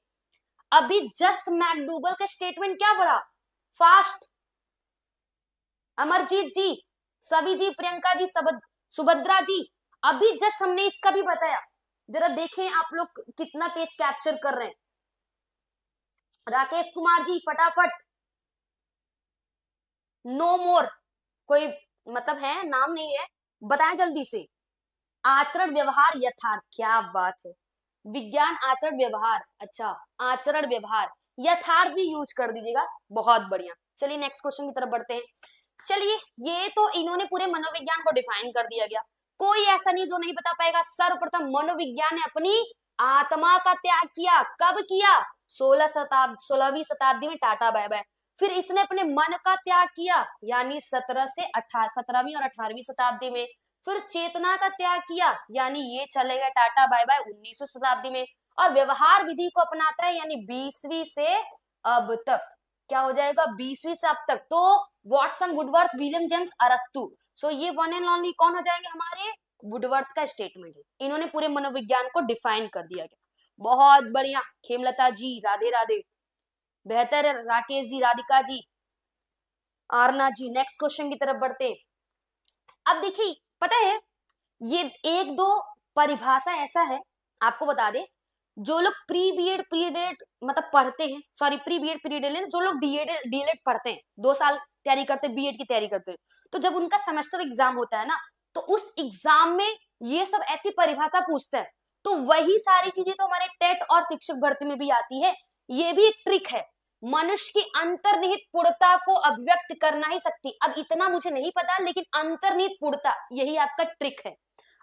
अभी जस्ट मैकडूगल का स्टेटमेंट क्या पढ़ा? फास्ट। अमरजीत जी, सभी जी, प्रियंका जी, सुभद्रा जी, अभी जस्ट हमने इसका भी बताया। जरा देखें आप लोग कितना तेज कैप्चर कर रहे हैं। राकेश कुमार जी फटाफट। नो मोर, कोई मतलब है, नाम नहीं है, बताएं जल्दी से। आचरण, व्यवहार, यथार्थ। क्या बात है, विज्ञान, आचरण, व्यवहार। अच्छा, आचरण, व्यवहार, यथार्थ भी यूज कर दीजिएगा। बहुत बढ़िया। चलिए नेक्स्ट क्वेश्चन की तरफ बढ़ते हैं। चलिए ये तो इन्होंने पूरे मनोविज्ञान को डिफाइन कर दिया गया। कोई ऐसा नहीं जो नहीं बता पाएगा। सर्वप्रथम मनोविज्ञान ने अपनी आत्मा का त्याग किया। कब किया? 16वीं शताब्दी में, टाटा बाय बाय। फिर इसने अपने मन का त्याग किया, यानी 17वीं और 18वीं शताब्दी में। फिर चेतना का त्याग किया, यानी ये चलेगा टाटा बाय बाय 19वीं शताब्दी में। और व्यवहार विधि को अपनाता है, यानी 20वीं से अब तक। क्या हो जाएगा? 20वीं से अब तक। तो वॉटसन, वुडवर्थ, विलियम जेम्स, अरस्तु। सो ये वन एंड ओनली कौन हो जाएंगे? हमारे वुडवर्थ का स्टेटमेंट है। इन्होंने पूरे मनोविज्ञान को डिफाइन कर दिया गया। बहुत बढ़िया खेमलता जी, राधे राधे। बेहतर है राकेश जी, राधिका जी, आरना जी। नेक्स्ट क्वेश्चन की तरफ बढ़ते हैं। अब देखिए, पता है ये एक दो परिभाषा ऐसा है, आपको बता दे, जो लोग प्री बीएड पीरियड मतलब पढ़ते हैं, सॉरी प्री बीएड पीरियड, जो लोग डीएलएड पढ़ते हैं, 2 साल तैयारी करते हैं, बीएड की तैयारी करते हैं, तो जब उनका सेमेस्टर एग्जाम होता है ना, तो उस एग्जाम में ये सब ऐसी परिभाषा पूछते हैं। तो वही सारी चीजें तो हमारे टेट और शिक्षक भर्ती में भी आती है। ये भी एक ट्रिक है, मनुष्य की अंतर्निहित पूर्णता को अभिव्यक्त करना ही शक्ति। अब इतना मुझे नहीं पता, लेकिन अंतर्निहित पूर्णता यही आपका ट्रिक है।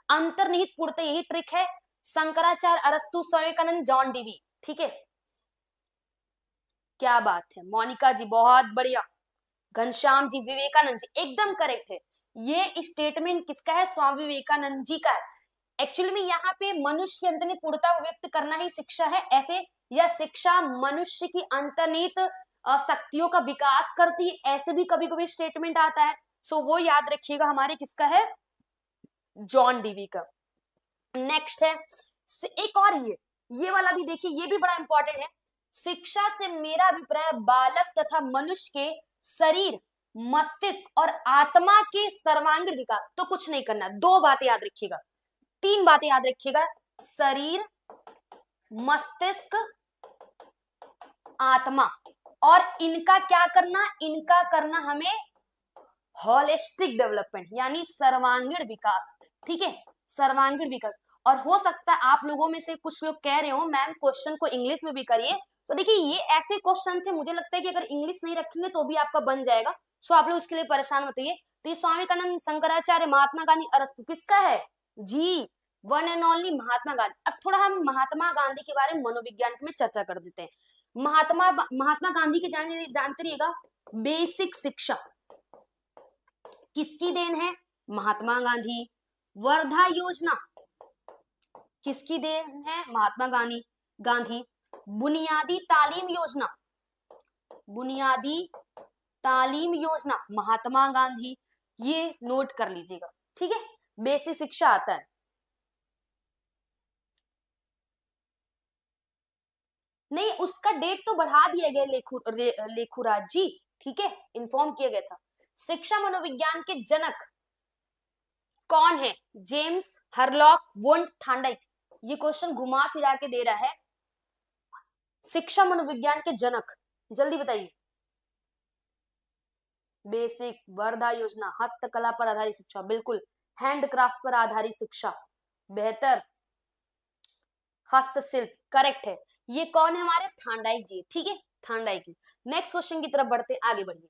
अंतर्निहित पूर्णता यही ट्रिक है। शंकराचार्य, अरस्तु, स्वामी विवेकानंद, जॉन डीवी। ठीक है, क्या बात है मोनिका जी, बहुत बढ़िया। घनश्याम जी, विवेकानंद जी, एकदम करेक्ट है। ये स्टेटमेंट किसका है? स्वामी विवेकानंद जी का है। एक्चुअली में यहाँ पे मनुष्य की अंतर्निहित पूर्णता को व्यक्त करना ही शिक्षा है, ऐसे, या शिक्षा मनुष्य की अंतर्निहित शक्तियों का विकास करती है, ऐसे भी कभी कभी स्टेटमेंट आता है। सो वो याद रखिएगा, हमारे किसका है? जॉन डीवी का। नेक्स्ट है एक और, ये वाला भी देखिए, ये भी बड़ा इंपॉर्टेंट है। शिक्षा से मेरा अभिप्राय बालक तथा मनुष्य के शरीर, मस्तिष्क और आत्मा के सर्वांगीण विकास। तो कुछ नहीं करना, 2 बातें याद रखिएगा, 3 बातें याद रखिएगा। शरीर, मस्तिष्क, आत्मा, और इनका क्या करना? इनका करना हमें होलिस्टिक डेवलपमेंट, यानी सर्वांगीण विकास। ठीक है, सर्वांगीण विकास। और हो सकता है आप लोगों में से कुछ लोग कह रहे हो मैम क्वेश्चन को इंग्लिश में भी करिए। तो देखिए, ये ऐसे क्वेश्चन थे, मुझे लगता है कि अगर इंग्लिश नहीं रखेंगे तो भी आपका बन जाएगा। सो आप लोग उसके लिए परेशान मत होइए। तो ये स्वामी विवेकानंद, शंकराचार्य, महात्मा गांधी, अरस्तु किसका है जी? One and only Mahatma Gandhi. अब थोड़ा हम महात्मा गांधी के बारे में मनोविज्ञान में चर्चा कर देते हैं। महात्मा गांधी के जानते रहिएगा, बेसिक शिक्षा किसकी देन है? महात्मा गांधी। वर्धा योजना किसकी देन है? महात्मा गांधी। बुनियादी तालीम योजना, बुनियादी तालीम योजना, महात्मा गांधी। ये नोट कर लीजिएगा, ठीक है। बेसिक शिक्षा आता है। नहीं, उसका डेट तो बढ़ा दिया गया लेखुराज जी, ठीक है, इन्फॉर्म किया गया था। शिक्षा मनोविज्ञान के जनक कौन है? James, Hurlock, wound, Thorndike. ये क्वेश्चन घुमा फिरा के दे रहा है। शिक्षा मनोविज्ञान के जनक, जल्दी बताइए। बेसिक, वर्धा योजना, हस्तकला पर आधारित शिक्षा, बिल्कुल। हैंडक्राफ्ट पर आधारित शिक्षा, बेहतर। हस्तशिल्प, करेक्ट है। ये कौन है? हमारे थांडाइक जी, ठीक है, थांडाइक जी। नेक्स्ट क्वेश्चन की तरफ बढ़ते, आगे बढ़िए।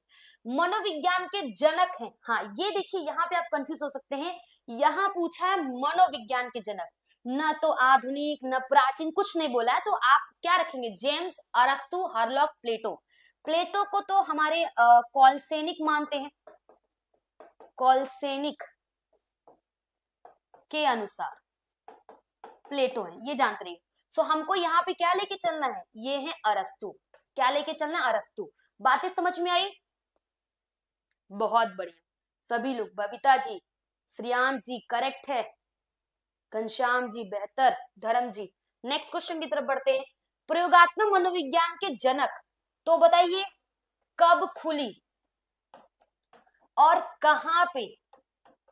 मनोविज्ञान के जनक हैं, हाँ ये देखिए, यहाँ पे आप कंफ्यूज हो सकते हैं। यहाँ पूछा है मनोविज्ञान के जनक, न तो आधुनिक न प्राचीन, कुछ नहीं बोला है। तो आप क्या रखेंगे? जेम्स, अरस्तु, हरलॉक, प्लेटो। प्लेटो को तो हमारे कॉलसेनिक मानते हैं, कॉलसेनिक के अनुसार प्लेटो है, ये जानते रहिए। सो हमको यहाँ पे क्या लेके चलना है? ये है अरस्तु। क्या लेके चलना? अरस्तु। बातें समझ में आई? बहुत बढ़िया सभी लोग। बबीता जी, श्रियान जी करेक्ट है, घनश्याम जी बेहतर, धर्म जी। नेक्स्ट क्वेश्चन की तरफ बढ़ते हैं। प्रयोगात्मक मनोविज्ञान के जनक, तो बताइए कब खुली और कहां पे?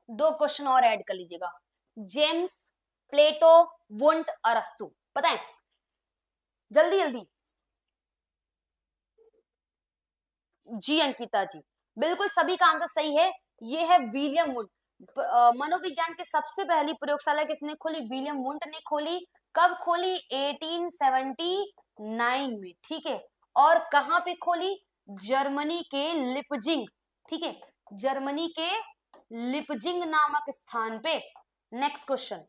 2 क्वेश्चन और ऐड कर लीजिएगा। जेम्स, प्लेटो, वुंट, अरस्तु, पता है? जल्दी जल्दी जी। अंकिता जी, बिल्कुल सभी का आंसर सही है। ये है विलियम वुंट। मनोविज्ञान की सबसे पहली प्रयोगशाला किसने खोली? विलियम वुंट ने खोली। कब खोली? 1879 में, ठीक है। और कहां पे खोली? जर्मनी के लिपजिंग, ठीक है, जर्मनी के लिपजिंग नामक स्थान पे नेक्स्ट क्वेश्चन,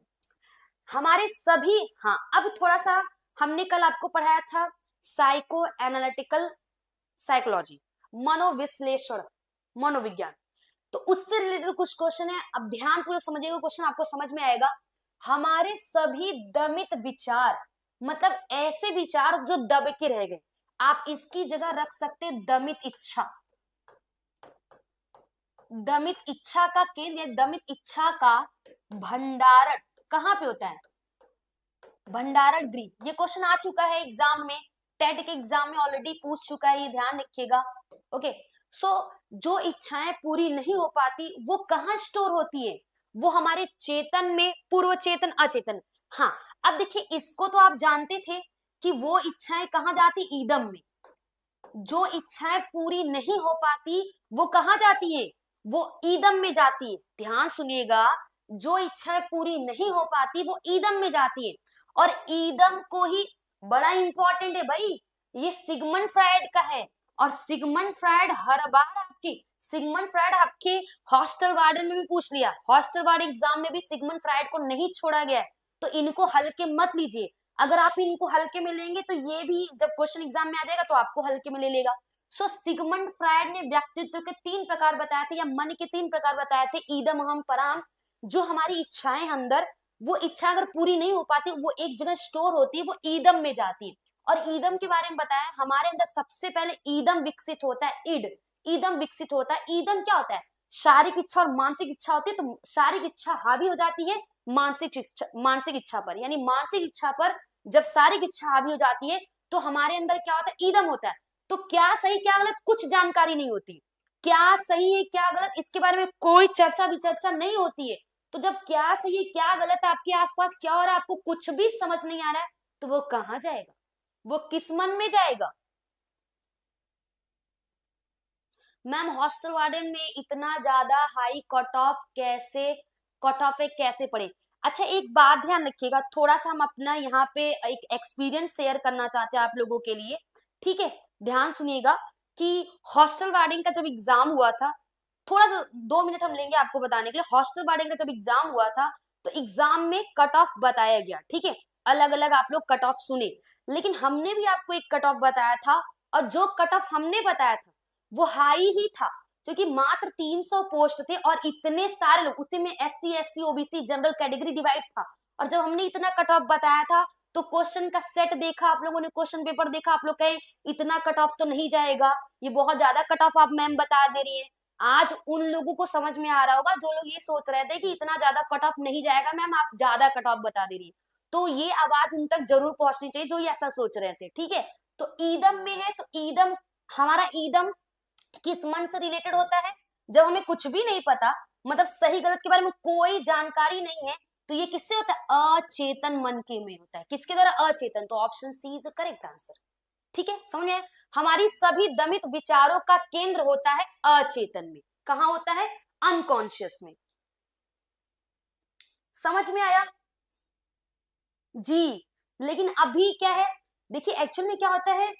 हमारे सभी, हाँ अब थोड़ा सा हमने कल आपको पढ़ाया था साइको एनालिटिकल साइकोलॉजी, मनोविश्लेषण, मनोविज्ञान, तो उससे रिलेटेड कुछ क्वेश्चन है। अब ध्यान पूर्वक समझिएगा, क्वेश्चन आपको समझ में आएगा। हमारे सभी दमित विचार, मतलब ऐसे विचार जो दब के रह गए, आप इसकी जगह रख सकते दमित इच्छा। दमित इच्छा का केंद्र, दमित इच्छा का भंडारण कहां पे होता है? भंडारण गृह। ये क्वेश्चन आ चुका है एग्जाम में, टेट के एग्जाम में ऑलरेडी पूछ चुका है, ये ध्यान रखिएगा। ओके, सो जो इच्छाएं पूरी नहीं हो पाती वो कहाँ स्टोर होती है? वो हमारे चेतन में, पूर्व चेतन, अचेतन। हाँ, अब देखिए इसको तो आप जानते थे कि वो इच्छाएं कहाँ जाती? ईदम में। जो इच्छाएं पूरी नहीं हो पाती वो कहाँ जाती है? वो ईदम में जाती है। ध्यान सुनिएगा, जो इच्छाएं पूरी नहीं हो पाती वो ईदम में जाती है, और ईदम को ही, बड़ा इंपॉर्टेंट है भाई, ये सिगमंड फ्रायड का है। और सिगमंड फ्रायड हर बार आपकी, सिगमंड फ्रायड आपके हॉस्टल वार्डन में भी पूछ लिया, हॉस्टल वार्ड एग्जाम में भी सिगमंड फ्रायड को नहीं छोड़ा गया है, तो इनको हल्के मत लीजिए। अगर आप इनको हल्के में लेंगे तो ये भी जब क्वेश्चन एग्जाम में आ जाएगा तो आपको हल्के में ले लेगा। सो सिगमंड फ्रायड ने व्यक्तित्व के 3 प्रकार बताए थे, या मन के 3 प्रकार बताए थे, ईदम, अहम, पराम। जो हमारी इच्छाएं अंदर, वो इच्छा अगर पूरी नहीं हो पाती वो एक जगह स्टोर होती है, वो ईदम में जाती है। और ईदम के बारे में बताया, हमारे अंदर सबसे पहले ईदम विकसित होता है, ईड, ईदम विकसित होता है। ईदम क्या होता है? शारीरिक इच्छा और मानसिक इच्छा होती है, तो शारीरिक इच्छा हावी हो जाती है मानसिक इच्छा पर, यानी मानसिक इच्छा पर जब शारीरिक इच्छा हावी हो जाती है तो हमारे अंदर क्या होता है? ईदम होता है। तो क्या सही क्या गलत कुछ जानकारी नहीं होती, क्या सही है क्या गलत इसके बारे में कोई चर्चा विचर्चा नहीं होती है। तो जब क्या सही है क्या गलत है, आपके आसपास क्या हो रहा है, आपको कुछ भी समझ नहीं आ रहा है, तो वो कहां जाएगा? वो किस मन में जाएगा? मैम हॉस्टल वार्डन में इतना ज्यादा हाई कट ऑफ कैसे पड़े? अच्छा एक बात ध्यान रखिएगा, थोड़ा सा हम अपना यहाँ पे एक एक्सपीरियंस शेयर करना चाहते हैं आप लोगों के लिए, ठीक है? ध्यान सुनिएगा कि हॉस्टल वार्डन का जब एग्जाम हुआ था, थोड़ा सा 2 मिनट हम लेंगे आपको बताने के लिए। हॉस्टल वार्डन का जब एग्जाम हुआ था तो एग्जाम में कट ऑफ बताया गया, ठीक है? अलग अलग आप लोग कट ऑफ सुने, लेकिन हमने भी आपको एक कट ऑफ बताया था, और जो कट ऑफ हमने बताया था वो हाई ही था, क्योंकि मात्र 300 पोस्ट थे और इतने सारे लोग, उसी में SC ST OBC general category divide था। और जब हमने इतना कट ऑफ बताया था तो क्वेश्चन का सेट देखा आप लोगों ने, क्वेश्चन पेपर देखा, आप लोग कहे इतना कट ऑफ तो नहीं जाएगा, ये बहुत ज्यादा कट ऑफ आप मैम बता दे रही है। आज उन लोगों को समझ में आ रहा होगा जो लोग ये सोच रहे थे कि इतना ज्यादा कट ऑफ नहीं जाएगा मैम, आप ज्यादा कट ऑफ बता दे रही है, तो ये आवाज उन तक जरूर पहुंचनी चाहिए जो ये ऐसा सोच रहे थे, ठीक है? तो ईदम में है, तो ईदम, हमारा ईदम किस मन से रिलेटेड होता है? जब हमें कुछ भी नहीं पता, मतलब सही गलत के बारे में कोई जानकारी नहीं है, तो ये किससे होता है? अचेतन मन के में होता है। किसके द्वारा? अचेतन। तो option C is correct answer, ठीक है? समझ में? हमारी सभी दमित विचारों का केंद्र होता है अचेतन में। कहां होता है? अनकॉन्शियस में। समझ में आया जी? लेकिन अभी क्या है, देखिए एक्चुअल में क्या होता है,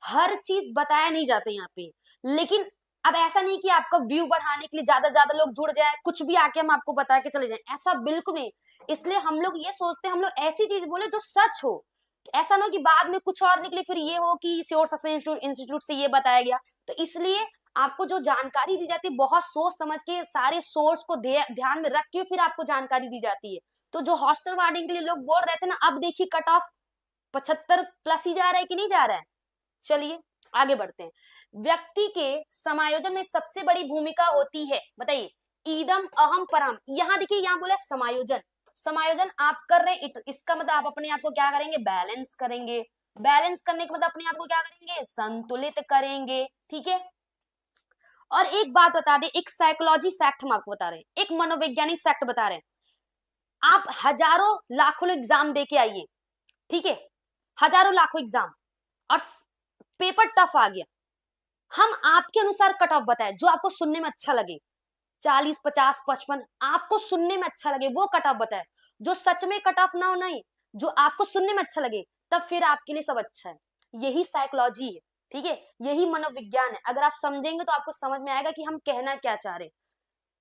हर चीज बताया नहीं जाता यहाँ पे, लेकिन अब ऐसा नहीं कि आपका व्यू बढ़ाने के लिए ज्यादा लोग जुड़ जाए, कुछ भी आके हम आपको बता के चले जाएं, ऐसा बिल्कुल नहीं। इसलिए हम लोग ये सोचते हैं हम लोग ऐसी चीज बोले जो सच हो, ऐसा ना हो कि बाद में कुछ और निकले फिर ये हो कि श्योर सक्सेस इंस्टीट्यूट से ये बताया गया। तो इसलिए आपको जो जानकारी दी जाती है बहुत सोच समझ के, सारे सोर्स को ध्यान में रख के फिर आपको जानकारी दी जाती है। तो जो हॉस्टल वार्डिंग के लिए लोग बोल रहे थे ना, अब देखिए कट ऑफ 75+ ही जा रहा है कि नहीं जा रहा है? चलिए आगे बढ़ते हैं। व्यक्ति के समायोजन में सबसे बड़ी भूमिका होती है, बताइए, ईदम, अहम, परम। यहाँ देखिए, यहाँ बोला समायोजन, समायोजन आप कर रहे हैं, इसका मतलब आप अपने आप को क्या करेंगे? बैलेंस करेंगे। बैलेंस करने का मतलब अपने आप को क्या करेंगे? संतुलित करेंगे, ठीक है? और एक बात बता दें, एक साइकोलॉजी फैक्ट हम आपको बता रहे हैं, एक मनोवैज्ञानिक फैक्ट बता रहे हैं। आप हजारों लाखों एग्जाम दे के आइए, ठीक है? हजारों लाखों एग्जाम, और पेपर टफ आ गया, हम आपके अनुसार कट ऑफ बताए जो आपको सुनने में अच्छा लगे, 40, 50, 55 आपको सुनने में अच्छा लगे वो कट ऑफ बताए, जो सच में कट ऑफ ना हो, नहीं, जो आपको सुनने में अच्छा लगे, तब फिर आपके लिए सब अच्छा है। यही साइकोलॉजी है, ठीक है? यही मनोविज्ञान है। अगर आप समझेंगे तो आपको समझ में आएगा कि हम कहना क्या चाह रहे हैं।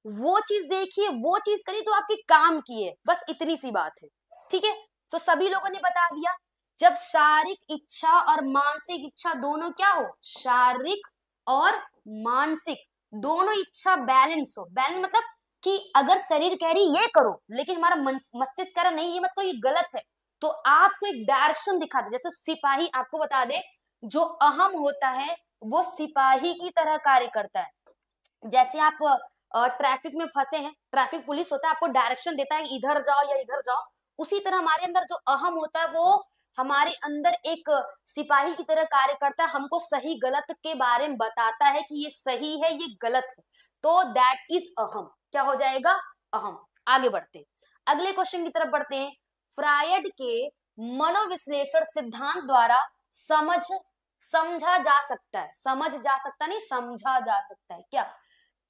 वो चीज देखिए, वो चीज करिए जो आपके काम की है, बस इतनी सी बात है। ठीक है, तो सभी लोगों ने बता दिया। जब शारीरिक इच्छा और मानसिक इच्छा दोनों क्या हो, शारीरिक और मानसिक दोनों इच्छा बैलेंस हो, बैलेंस मतलब कि अगर शरीर कह रही ये करो लेकिन हमारा मस्तिष्क कह रहा नहीं ये मत करो, ये गलत है, तो आपको एक डायरेक्शन दिखा दे। जैसे सिपाही, आपको बता दे, जो अहम होता है वो सिपाही की तरह कार्य करता है। जैसे आप ट्रैफिक में फंसे हैं, ट्रैफिक पुलिस होता है, आपको डायरेक्शन देता है इधर जाओ या इधर जाओ, उसी तरह हमारे अंदर जो अहम होता है वो हमारे अंदर एक सिपाही की तरह कार्य करता है, हमको सही गलत के बारे में बताता है कि ये सही है ये गलत है, तो दैट इज अहम। क्या हो जाएगा, अहम। आगे बढ़ते हैं, अगले क्वेश्चन की तरफ बढ़ते हैं। फ्रायड के मनोविश्लेषण सिद्धांत द्वारा समझा जा सकता है, समझ जा सकता नहीं, समझा जा सकता है क्या,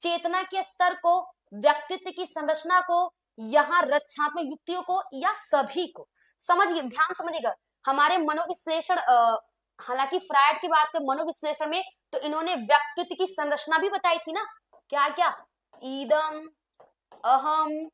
चेतना के स्तर को, व्यक्तित्व की संरचना को, यहाँ रक्षात्मक युक्तियों को, या सभी को। समझिए, ध्यान समझिएगा, हमारे मनोविश्लेषण हालांकि फ्रायड की बात करें मनोविश्लेषण में, तो इन्होंने व्यक्तित्व की संरचना भी बताई थी ना, क्या क्या, ईदम, अहम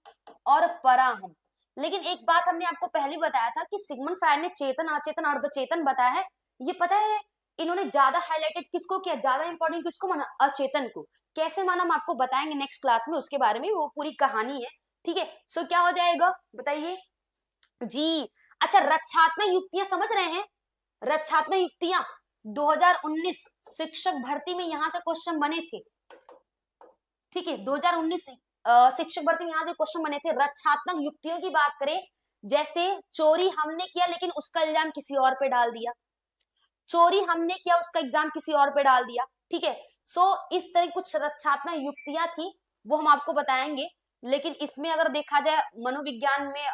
और पराहम। लेकिन एक बात हमने आपको पहले बताया था कि सिगमंड फ्रायड ने चेतन, अचेतन, अर्धचेतन बताया है। ये पता है इन्होंने ज्यादा हाईलाइटेड किसको किया, ज्यादा इंपॉर्टेंट किसको माना, अचेतन को। कैसे माना हम आपको बताएंगे नेक्स्ट क्लास में, उसके बारे में, वो पूरी कहानी है। ठीक है, सो क्या हो जाएगा बताइए जी। अच्छा, रक्षात्मक युक्तियां समझ रहे हैं, रक्षात्मक युक्तियां 2019 शिक्षक भर्ती में यहां से क्वेश्चन बने थे। ठीक है, 2019 शिक्षक भर्ती में यहाँ से क्वेश्चन बने थे। रक्षात्मक युक्तियों की बात करें, जैसे चोरी हमने किया लेकिन उसका इल्जाम किसी और पे डाल दिया, चोरी हमने किया उसका एग्जाम किसी और पे डाल दिया। ठीक है, सो इस तरह कुछ रक्षात्मक युक्तियां थी, वो हम आपको बताएंगे। लेकिन इसमें अगर देखा जाए मनोविज्ञान में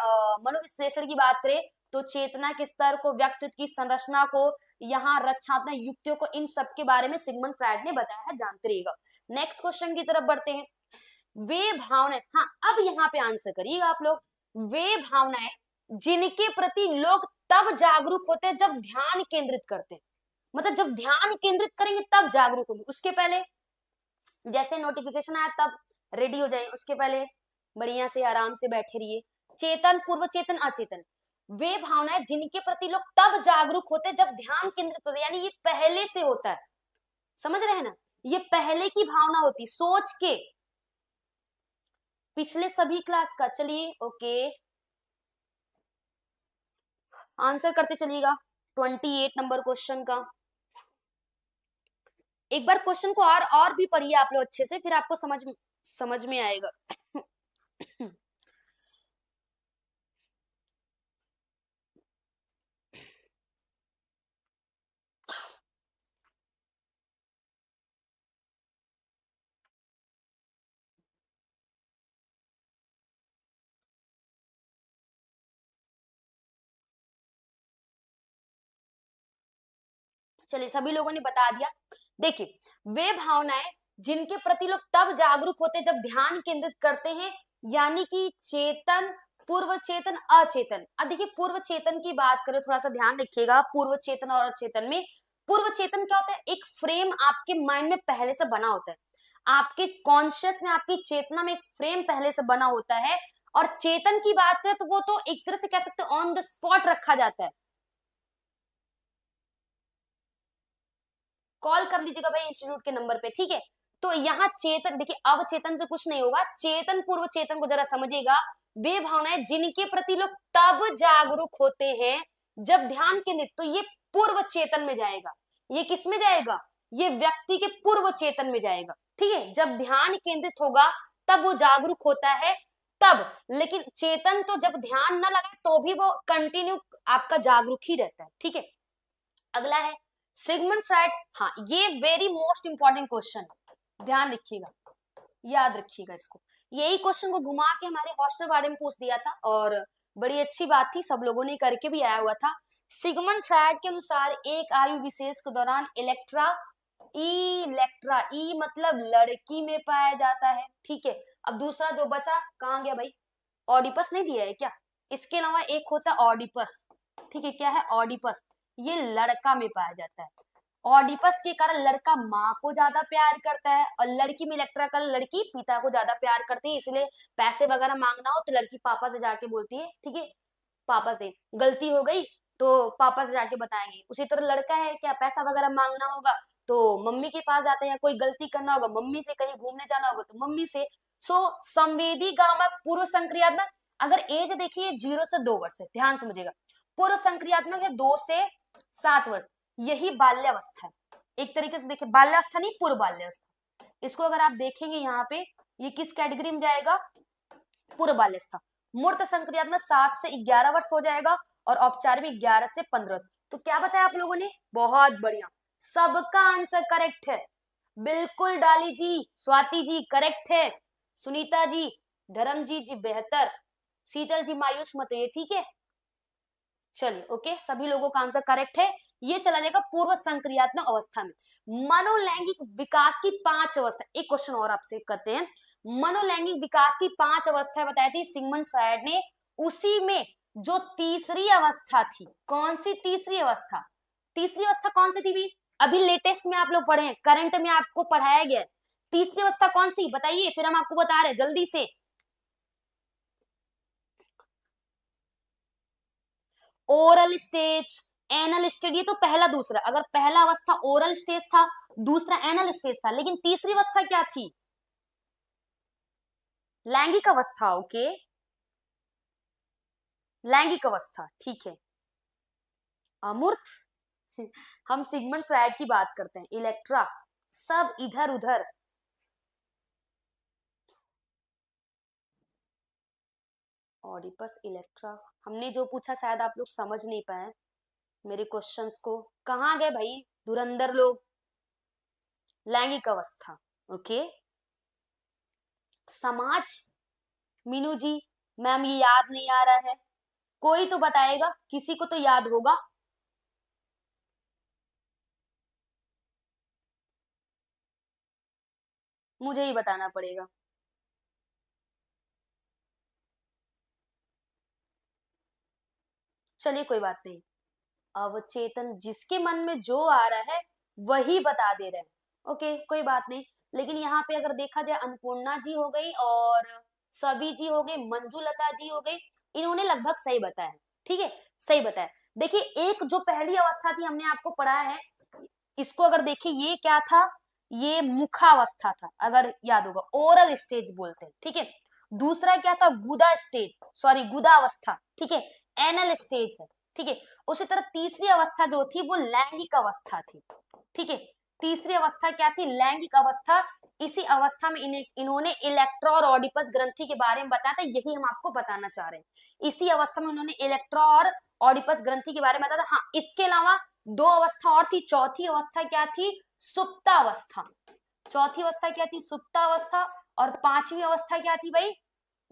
मनोविश्लेषण की बात करें, तो चेतना के स्तर को, व्यक्तित्व की संरचना को, यहाँ रक्षात्मक युक्तियों को, इन सब के बारे में सिगमंड फ्रायड ने बताया है, जानते रहिएगा। नेक्स्ट क्वेश्चन की तरफ बढ़ते हैं। वे भावनाएं, हाँ अब यहाँ पे आंसर करिएगा आप लोग, वे भावनाएं जिनके प्रति लोग तब जागरूक होते हैं जब ध्यान केंद्रित करते हैं, मतलब जब ध्यान केंद्रित करेंगे तब जागरूक होंगे, उसके पहले जैसे नोटिफिकेशन आया तब रेडी हो जाए, उसके पहले बढ़िया से आराम से बैठे रहिए। चेतन, पूर्व चेतन, अचेतन, वे भावनाएं जिनके प्रति लोग तब जागरूक होते हैं जब ध्यान केंद्रित होते हैं, यानी ये पहले से होता है, समझ रहे हैं ना, ये पहले की भावना होती, सोच के, पिछले सभी क्लास का। चलिए ओके, आंसर करते चलिएगा 28 नंबर क्वेश्चन का। एक बार क्वेश्चन को और भी पढ़िए आप लोग अच्छे से, फिर आपको समझ में आएगा। चलिए, सभी लोगों ने बता दिया। देखिए, वे भावनाएं जिनके प्रति लोग तब जागरूक होते ध्यान केंद्रित करते हैं, यानी कि चेतन, पूर्व चेतन, अचेतन। अब देखिए, पूर्व चेतन की बात करें, थोड़ा सा ध्यान रखिएगा, पूर्व चेतन और अचेतन में, पूर्व चेतन क्या होता है, एक फ्रेम आपके माइंड में पहले से बना होता है, आपके कॉन्शियस में, आपकी चेतना में एक फ्रेम पहले से बना होता है। और चेतन की बात करें तो वो तो एक तरह से कह सकते हैं ऑन द स्पॉट रखा जाता है। कॉल कर लीजिएगा भाई इंस्टीट्यूट के नंबर पे, ठीक है। तो यहाँ चेतन, देखिए अवचेतन से कुछ नहीं होगा, चेतन पूर्व चेतन को जरा समझिएगा। वे भावनाएं जिनके प्रति लोग तब जागरूक होते हैं जब ध्यान केंद्रित, तो ये पूर्व चेतन में जाएगा, ये किस में जाएगा, ये व्यक्ति के पूर्व चेतन में जाएगा। ठीक है, जब ध्यान केंद्रित होगा तब वो जागरूक होता है तब, लेकिन चेतन तो जब ध्यान न लगे तो भी वो कंटिन्यू आपका जागरूक ही रहता है। ठीक है, अगला है सिगमंड फ्रायड। हाँ, ये वेरी मोस्ट इंपॉर्टेंट क्वेश्चन, ध्यान रखिएगा, याद रखिएगा इसको। यही क्वेश्चन को घुमा के हमारे हॉस्टल बारे में पूछ दिया था, और बड़ी अच्छी बात थी, सब लोगों ने करके भी आया हुआ था। सिगमंड फ्रायड के अनुसार एक आयु विशेष के दौरान इलेक्ट्रा, ई मतलब लड़की में पाया जाता है। ठीक है, अब दूसरा जो बचा कहाँ गया भाई, ऑडिपस नहीं दिया है क्या, इसके अलावा एक होता है ऑडिपस। ठीक है, क्या है ऑडिपस, ये लड़का में पाया जाता है। ऑडिपस के कारण लड़का माँ को ज्यादा प्यार करता है, और लड़की में इलेक्ट्रा कारण लड़की पिता को ज्यादा प्यार करती है, इसलिए पैसे वगैरह मांगना हो तो लड़की पापा से जाके बोलती है, ठीक है, पापा से गलती हो गई तो पापा से जाके बताएंगे। उसी तरह लड़का है, क्या पैसा वगैरह मांगना होगा तो मम्मी के पास जाते हैं, कोई गलती करना होगा मम्मी से, कहीं घूमने जाना होगा तो मम्मी से। सो संवेदी गामक पूर्व संक्रियात्मक, अगर एज देखिए 0 से 2 वर्ष है, ध्यान समझिएगा, पूर्व संक्रियात्मक है 2 से 7 वर्ष, यही बाल्यावस्था है। एक तरीके से देखिए बाल्यावस्था नहीं, पूर्व बाल्यावस्था। इसको अगर आप देखेंगे यहाँ पे, ये किस कैटेगरी में जाएगा, पूर्व बाल्यावस्था। मूर्त संक्रियात्मक 7 से 11 वर्ष हो जाएगा, और औपचारिक 11 से 15 वर्ष। तो क्या बताया आप लोगों ने, बहुत बढ़िया, सबका आंसर करेक्ट है, बिल्कुल डाली जी, स्वाति जी करेक्ट है, सुनीता जी, धर्मजीत जी बेहतर, शीतल जी मायूस मत होइए, ठीक है। चलिए ओके, सभी लोगों का आंसर करेक्ट है। ये चला जाएगा पूर्व संक्रियात्मक अवस्था में। मनोलैंगिक विकास की 5 अवस्था, एक क्वेश्चन और आपसे करते हैं। मनोलैंगिक विकास की 5 अवस्थाएं बताई थी सिगमंड फ्रायड ने, उसी में जो तीसरी अवस्था थी, कौन सी तीसरी अवस्था, तीसरी अवस्था कौन सी थी भी, अभी लेटेस्ट में आप लोग पढ़े हैं, करंट में आपको पढ़ाया गया है, तीसरी अवस्था कौन सी बताइए, फिर हम आपको बता रहे हैं जल्दी से। ओरल स्टेज, एनल स्टेज, ये तो पहला दूसरा, अगर पहला अवस्था ओरल स्टेज था, दूसरा एनल स्टेज था, लेकिन तीसरी अवस्था क्या थी, लैंगिक अवस्था, ओके, लैंगिक अवस्था, ठीक है। अमूर्त हम सिगमंड फ्रायड की बात करते हैं, इलेक्ट्रा सब इधर उधर। ऑडिपस इलेक्ट्रा, हमने जो पूछा शायद आप लोग समझ नहीं पाए मेरे क्वेश्चंस को, कहाँ गए भाई धुरंधर लोग। लैंगिक अवस्था, ओके। समाज, मीनू जी, मैम ये याद नहीं आ रहा है, कोई तो बताएगा, किसी को तो याद होगा। मुझे ही बताना पड़ेगा। चलिए कोई बात नहीं, अवचेतन, जिसके मन में जो आ रहा है वही बता दे रहे हैं, ओके कोई बात नहीं। लेकिन यहाँ पे अगर देखा जाए, अन्नपूर्णा जी हो गई और सभी जी हो गई, मंजुलता जी हो गई, इन्होंने लगभग सही बताया, ठीक है, सही बताया। देखिए एक जो पहली अवस्था थी हमने आपको पढ़ाया है, इसको अगर देखिए ये क्या था, ये मुखावस्था था, अगर याद होगा ओरल स्टेज बोलते हैं, ठीक है। दूसरा क्या था, गुदा स्टेज, सॉरी गुदा अवस्था, ठीक है, एनल स्टेज है, ठीक है। उसी तरह तीसरी अवस्था जो थी वो लैंगिक अवस्था थी, ठीक है। तीसरी अवस्था क्या थी, लैंगिक अवस्था। इसी अवस्था में इन्होंने इलेक्ट्रा और ऑडिपस ग्रंथि के बारे में बताया था, यही हम आपको बताना चाह रहे हैं। इसी अवस्था में उन्होंने इलेक्ट्रा और ऑडिपस ग्रंथि के बारे में बताया था। हाँ, इसके अलावा 2 अवस्था और थी, चौथी अवस्था क्या थी, सुप्तावस्था, चौथी अवस्था क्या थी, सुप्तावस्था, और पांचवी अवस्था क्या थी भाई,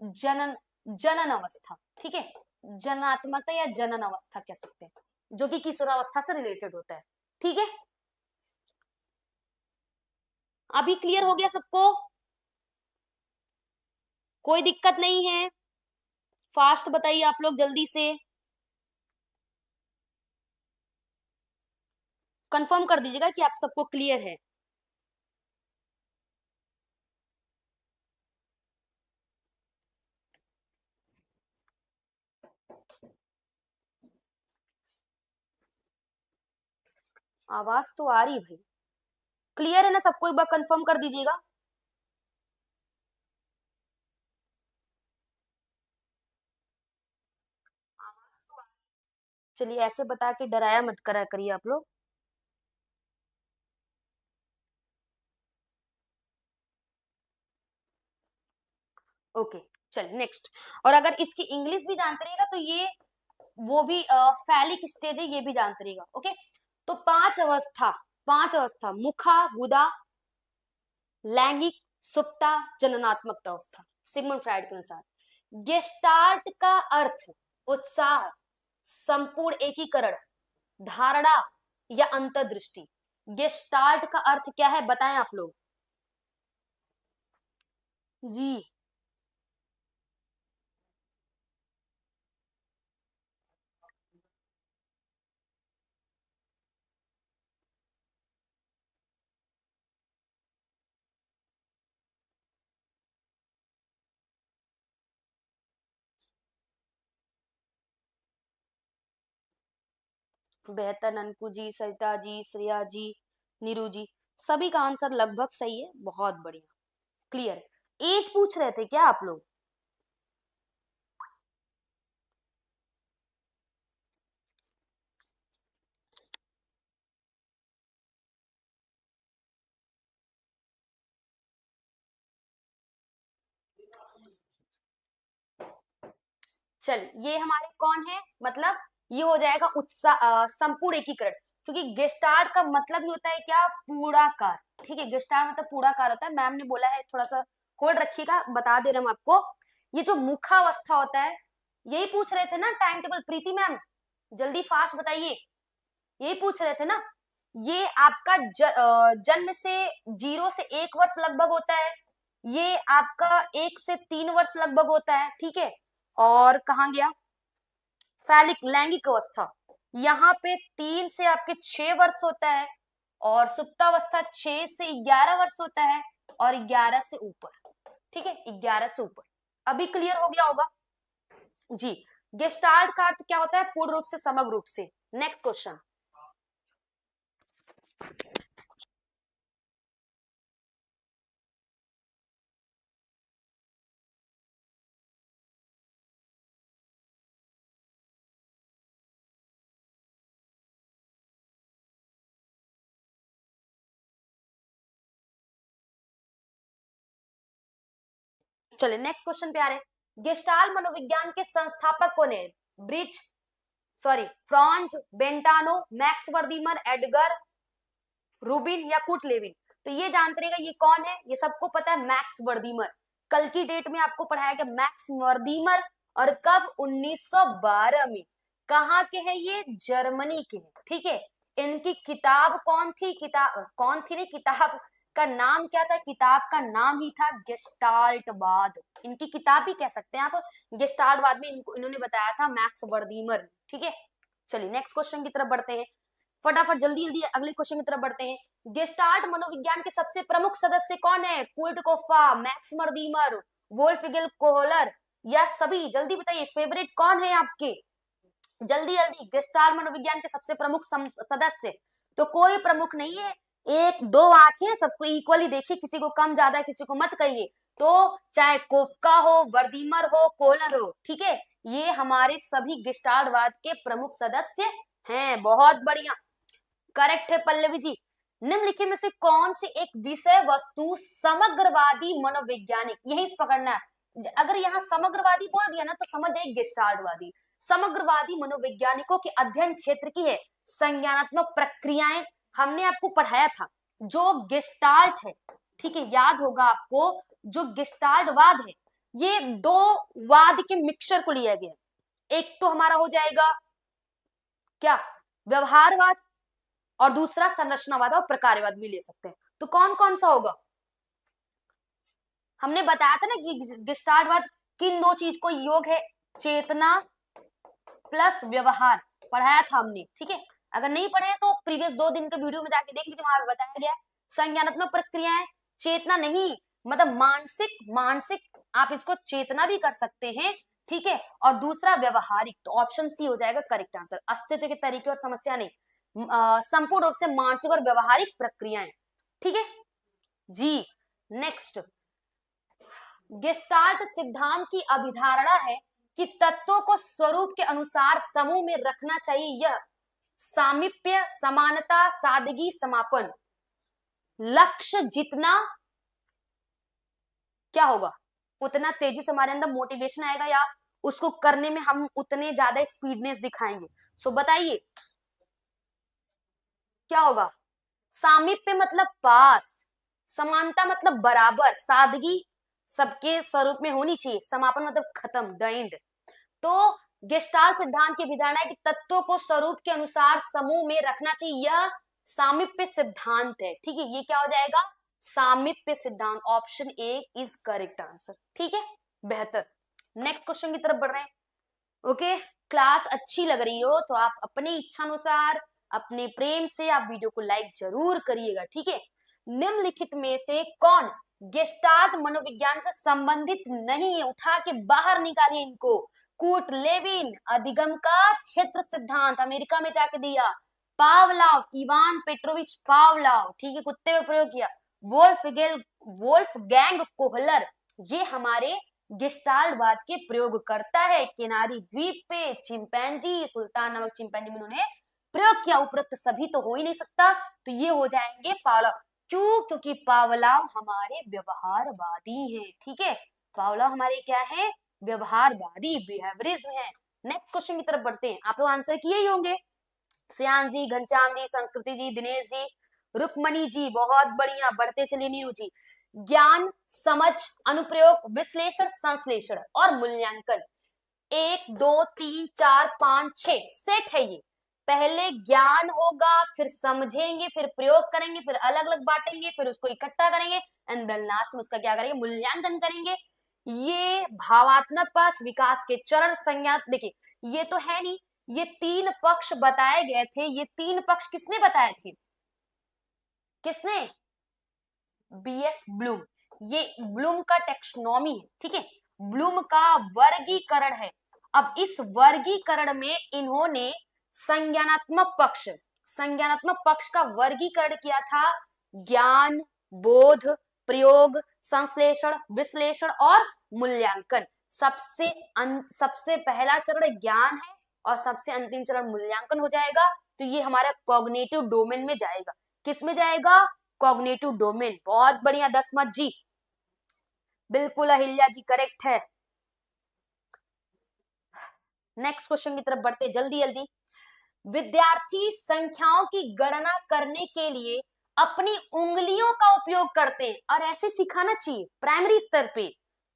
जनन, जनन अवस्था, ठीक है, जनात्मकता या जनन अवस्था कह सकते हैं, जो कि किशोरावस्था से रिलेटेड होता है, ठीक है। अभी क्लियर हो गया सबको, कोई दिक्कत नहीं है, फास्ट बताइए आप लोग जल्दी से, कंफर्म कर दीजिएगा कि आप सबको क्लियर है। आवाज तो आ रही भाई, क्लियर है ना सबको, एक बार कंफर्म कर दीजिएगा। चलिए ऐसे बता के डराया मत करा करिए आप लोग। ओके, चलिए नेक्स्ट। और अगर इसकी इंग्लिश भी जानते रहिएगा तो ये वो भी फैलिक स्टेज है, ये भी जानते रहिएगा, ओके। तो 5 अवस्था, 5 अवस्था, मुखा, गुदा, लैंगिक, सुप्ता, जननात्मक अवस्था, सिगमंड फ्रायड के अनुसार। गेस्टाल्ट का अर्थ उत्साह, संपूर्ण एकीकरण, धारणा या अंतर्दृष्टि। गेस्टाल्ट का अर्थ क्या है बताएं आप लोग जी। बेहतर, ननकू जी, सरिता जी, श्रेया जी, नीरू जी, सभी का आंसर लगभग सही है, बहुत बढ़िया, क्लियर। एज पूछ रहे थे क्या आप लोग? चल, ये हमारे कौन है, मतलब ये हो जाएगा उत्साह संपूर्ण एकीकरण, क्योंकि गेस्टार्ट का मतलब ही होता है क्या, पूराकार। ठीक है, गेस्टार्ट मतलब पूराकार होता है, मैम ने बोला है, थोड़ा सा होल्ड रखिएगा, बता दे रहे हम आपको। ये जो मुखावस्था होता है, यही पूछ रहे थे ना टाइम टेबल, प्रीति मैम जल्दी फास्ट बताइए, यही पूछ रहे थे ना। ये आपका जन्म से 0 से 1 वर्ष लगभग होता है, ये आपका 1 से 3 वर्ष लगभग होता है, ठीक है। और कहाँ गया, फैलिक लैंगिक अवस्था, यहाँ पे 3 से आपके 6 वर्ष होता है, और सुप्तावस्था 6 से 11 वर्ष होता है, और 11 से ऊपर, ठीक है, 11 से ऊपर। अभी क्लियर हो गया होगा जी। गेस्टाल्ट का अर्थ क्या होता है, पूर्ण रूप से, समग्र रूप से। Next question. चलिए नेक्स्ट क्वेश्चन पे आ रहे हैं। गेस्टाल्ट मनोविज्ञान के संस्थापक कौन है? Bridge, sorry, Franz Brentano, Max Wertheimer, Edgar Rubin या कुट लेविन? तो ये जानते रहेगा ये कौन है, ये सबको पता है, मैक्स वर्दीमर। कल की डेट में आपको पढ़ाया गया मैक्स वर्दीमर, और कब, 1912 में। कहाँ के हैं ये, जर्मनी के हैं, ठीक है। इनकी किताब कौन थी, किताब कौन थी, नहीं, किताब का नाम क्या था, किताब का नाम ही था गेस्टाल्टवाद। इनकी किताब भी कह सकते हैं आप, गेस्टाल्टवाद में इनको इन्होंने बताया था, मैक्स वर्दीमर, ठीक है। चलिए नेक्स्ट क्वेश्चन की तरफ बढ़ते हैं, फटाफट जल्दी जल्दी अगले क्वेश्चन की तरफ बढ़ते हैं। गेस्टाल्ट मनोविज्ञान के सबसे प्रमुख सदस्य कौन है? कुर्ट कोफा, मैक्स मर्दीमर, वोल्फिगल कोहलर, या सभी? जल्दी बताइए, फेवरेट कौन है आपके, जल्दी जल्दी। गेस्टाल्ट मनोविज्ञान के सबसे प्रमुख सदस्य, तो कोई प्रमुख नहीं है, एक दो आंखें, सबको इक्वली देखिए, किसी को कम ज्यादा किसी को मत कहिए। तो चाहे कोफका हो, वर्दीमर हो, कोहलर हो, ठीक है, ये हमारे सभी गेस्टाल्टवाद के प्रमुख सदस्य हैं। बहुत बढ़िया, करेक्ट है पल्लवी जी। निम्नलिखित में से कौन सी एक विषय वस्तु समग्रवादी मनोवैज्ञानिक, यही पकड़ना है, अगर यहाँ समग्रवादी बोल दिया ना तो समझ जाइए गेस्टाल्टवादी। समग्रवादी मनोवैज्ञानिकों के अध्ययन क्षेत्र की है संज्ञानात्मक प्रक्रियाएं। हमने आपको पढ़ाया था जो गेस्टाल्ट है, ठीक है, याद होगा आपको, जो गेस्टाल्टवाद है, ये दो वाद के मिक्सचर को लिया गया। एक तो हमारा हो जाएगा क्या, व्यवहारवाद, और दूसरा संरचनावाद और प्रकारवाद भी ले सकते हैं। तो कौन कौन सा होगा? हमने बताया था ना कि गेस्टाल्टवाद किन दो चीज को योग है, चेतना प्लस व्यवहार, पढ़ाया था हमने, ठीक है। अगर नहीं पढ़े तो प्रीवियस 2 दिन के वीडियो में जाके देख लीजिए, वहां बताया गया। संज्ञानात्मक प्रक्रियाएं, चेतना नहीं, मतलब मानसिक, मानसिक आप इसको चेतना भी कर सकते हैं, ठीक है। और दूसरा व्यवहारिक, तो ऑप्शन सी हो जाएगा करेक्ट आंसर। अस्तित्व के तरीके और समस्या नहीं, संपूर्ण रूप से मानसिक और व्यवहारिक प्रक्रियाएं, ठीक है जी। नेक्स्ट, गेस्टाल्ट सिद्धांत की अभिधारणा है कि तत्वों को स्वरूप के अनुसार समूह में रखना चाहिए। यह सामीप्य, समानता, सादगी, समापन, लक्ष्य जितना क्या होगा, उतना तेजी से हमारे अंदर मोटिवेशन आएगा, या उसको करने में हम उतने ज्यादा स्पीडनेस दिखाएंगे। सो बताइए क्या होगा? सामीप्य मतलब पास, समानता मतलब बराबर, सादगी सबके स्वरूप में होनी चाहिए, समापन मतलब खत्म, द एंड। तो गेस्टाल्ट सिद्धांत की अवधारणा है कि तत्वों को स्वरूप के अनुसार समूह में रखना चाहिए, यह सामीप्य सिद्धांत है, ठीक है। ये क्या हो जाएगा? सामीप्य सिद्धांत, option A is correct answer, ठीक है, बेहतर। नेक्स्ट क्वेश्चन की तरफ बढ़ रहे हैं। ओके, क्लास अच्छी लग रही हो तो आप अपनी इच्छा अनुसार, अपने प्रेम से आप वीडियो को लाइक जरूर करिएगा, ठीक है। निम्नलिखित में से कौन गेस्टाल्ट मनोविज्ञान से संबंधित नहीं है? उठा के बाहर निकालिए इनको। कुटलेविन, अधिगम का क्षेत्र सिद्धांत अमेरिका में जाके दिया। पावलाव, इवान पेट्रोविच पावलाव, ठीक है, कुत्ते में प्रयोग किया। वोल्फगैंग कोहलर, ये हमारे गेस्टाल्टवाद के प्रयोग करता है। किनारी द्वीप पे चिंपैंजी, सुल्तान नामक चिंपैंजी में उन्होंने प्रयोग किया। उपरोक्त सभी तो हो ही नहीं सकता, तो ये हो जाएंगे पावलाव। क्यों? क्योंकि पावलाव हमारे व्यवहारवादी हैं, ठीक है, पावलाव हमारे क्या है, व्यवहारवादी, बिहेवियरिज्म है। नेक्स्ट क्वेश्चन की तरफ बढ़ते हैं। आप लोग आंसर किए ही होंगे। श्रेयांश जी, घनश्याम जी, संस्कृति जी, दिनेश जी, रुक्मणी जी, बहुत बढ़िया। बढ़ते चलिए नीरू जी। ज्ञान, समझ, अनुप्रयोग, विश्लेषण, संश्लेषण और मूल्यांकन, 1 2 3 4 5 6 सेट है ये। पहले ज्ञान होगा, फिर समझेंगे, फिर प्रयोग करेंगे, फिर अलग अलग बांटेंगे, फिर उसको इकट्ठा करेंगे एंड देन लास्ट में उसका क्या करेंगे, मूल्यांकन करेंगे। ये भावात्मक पक्ष, विकास के चरण, संज्ञा, देखिए ये तो है नहीं, ये 3 पक्ष बताए गए थे। ये 3 पक्ष किसने बताए थे? किसने? BS Bloom. ये ब्लूम का टेक्सोनॉमी है, ठीक है, ब्लूम का वर्गीकरण है। अब इस वर्गीकरण में इन्होंने संज्ञानात्मक पक्ष का वर्गीकरण किया था। ज्ञान, बोध, प्रयोग, संश्लेषण, विश्लेषण और मूल्यांकन। सबसे पहला चरण ज्ञान है और सबसे अंतिम चरण मूल्यांकन हो जाएगा। तो ये हमारा कॉग्निटिव डोमेन में जाएगा। किस में जाएगा? Cognitive domain. बहुत बढ़िया दसमत जी, बिल्कुल अहिल्या जी करेक्ट है। नेक्स्ट क्वेश्चन की तरफ बढ़ते जल्दी जल्दी। विद्यार्थी संख्याओं की गणना करने के लिए अपनी उंगलियों का उपयोग करते हैं और ऐसे सिखाना चाहिए प्राइमरी स्तर पे।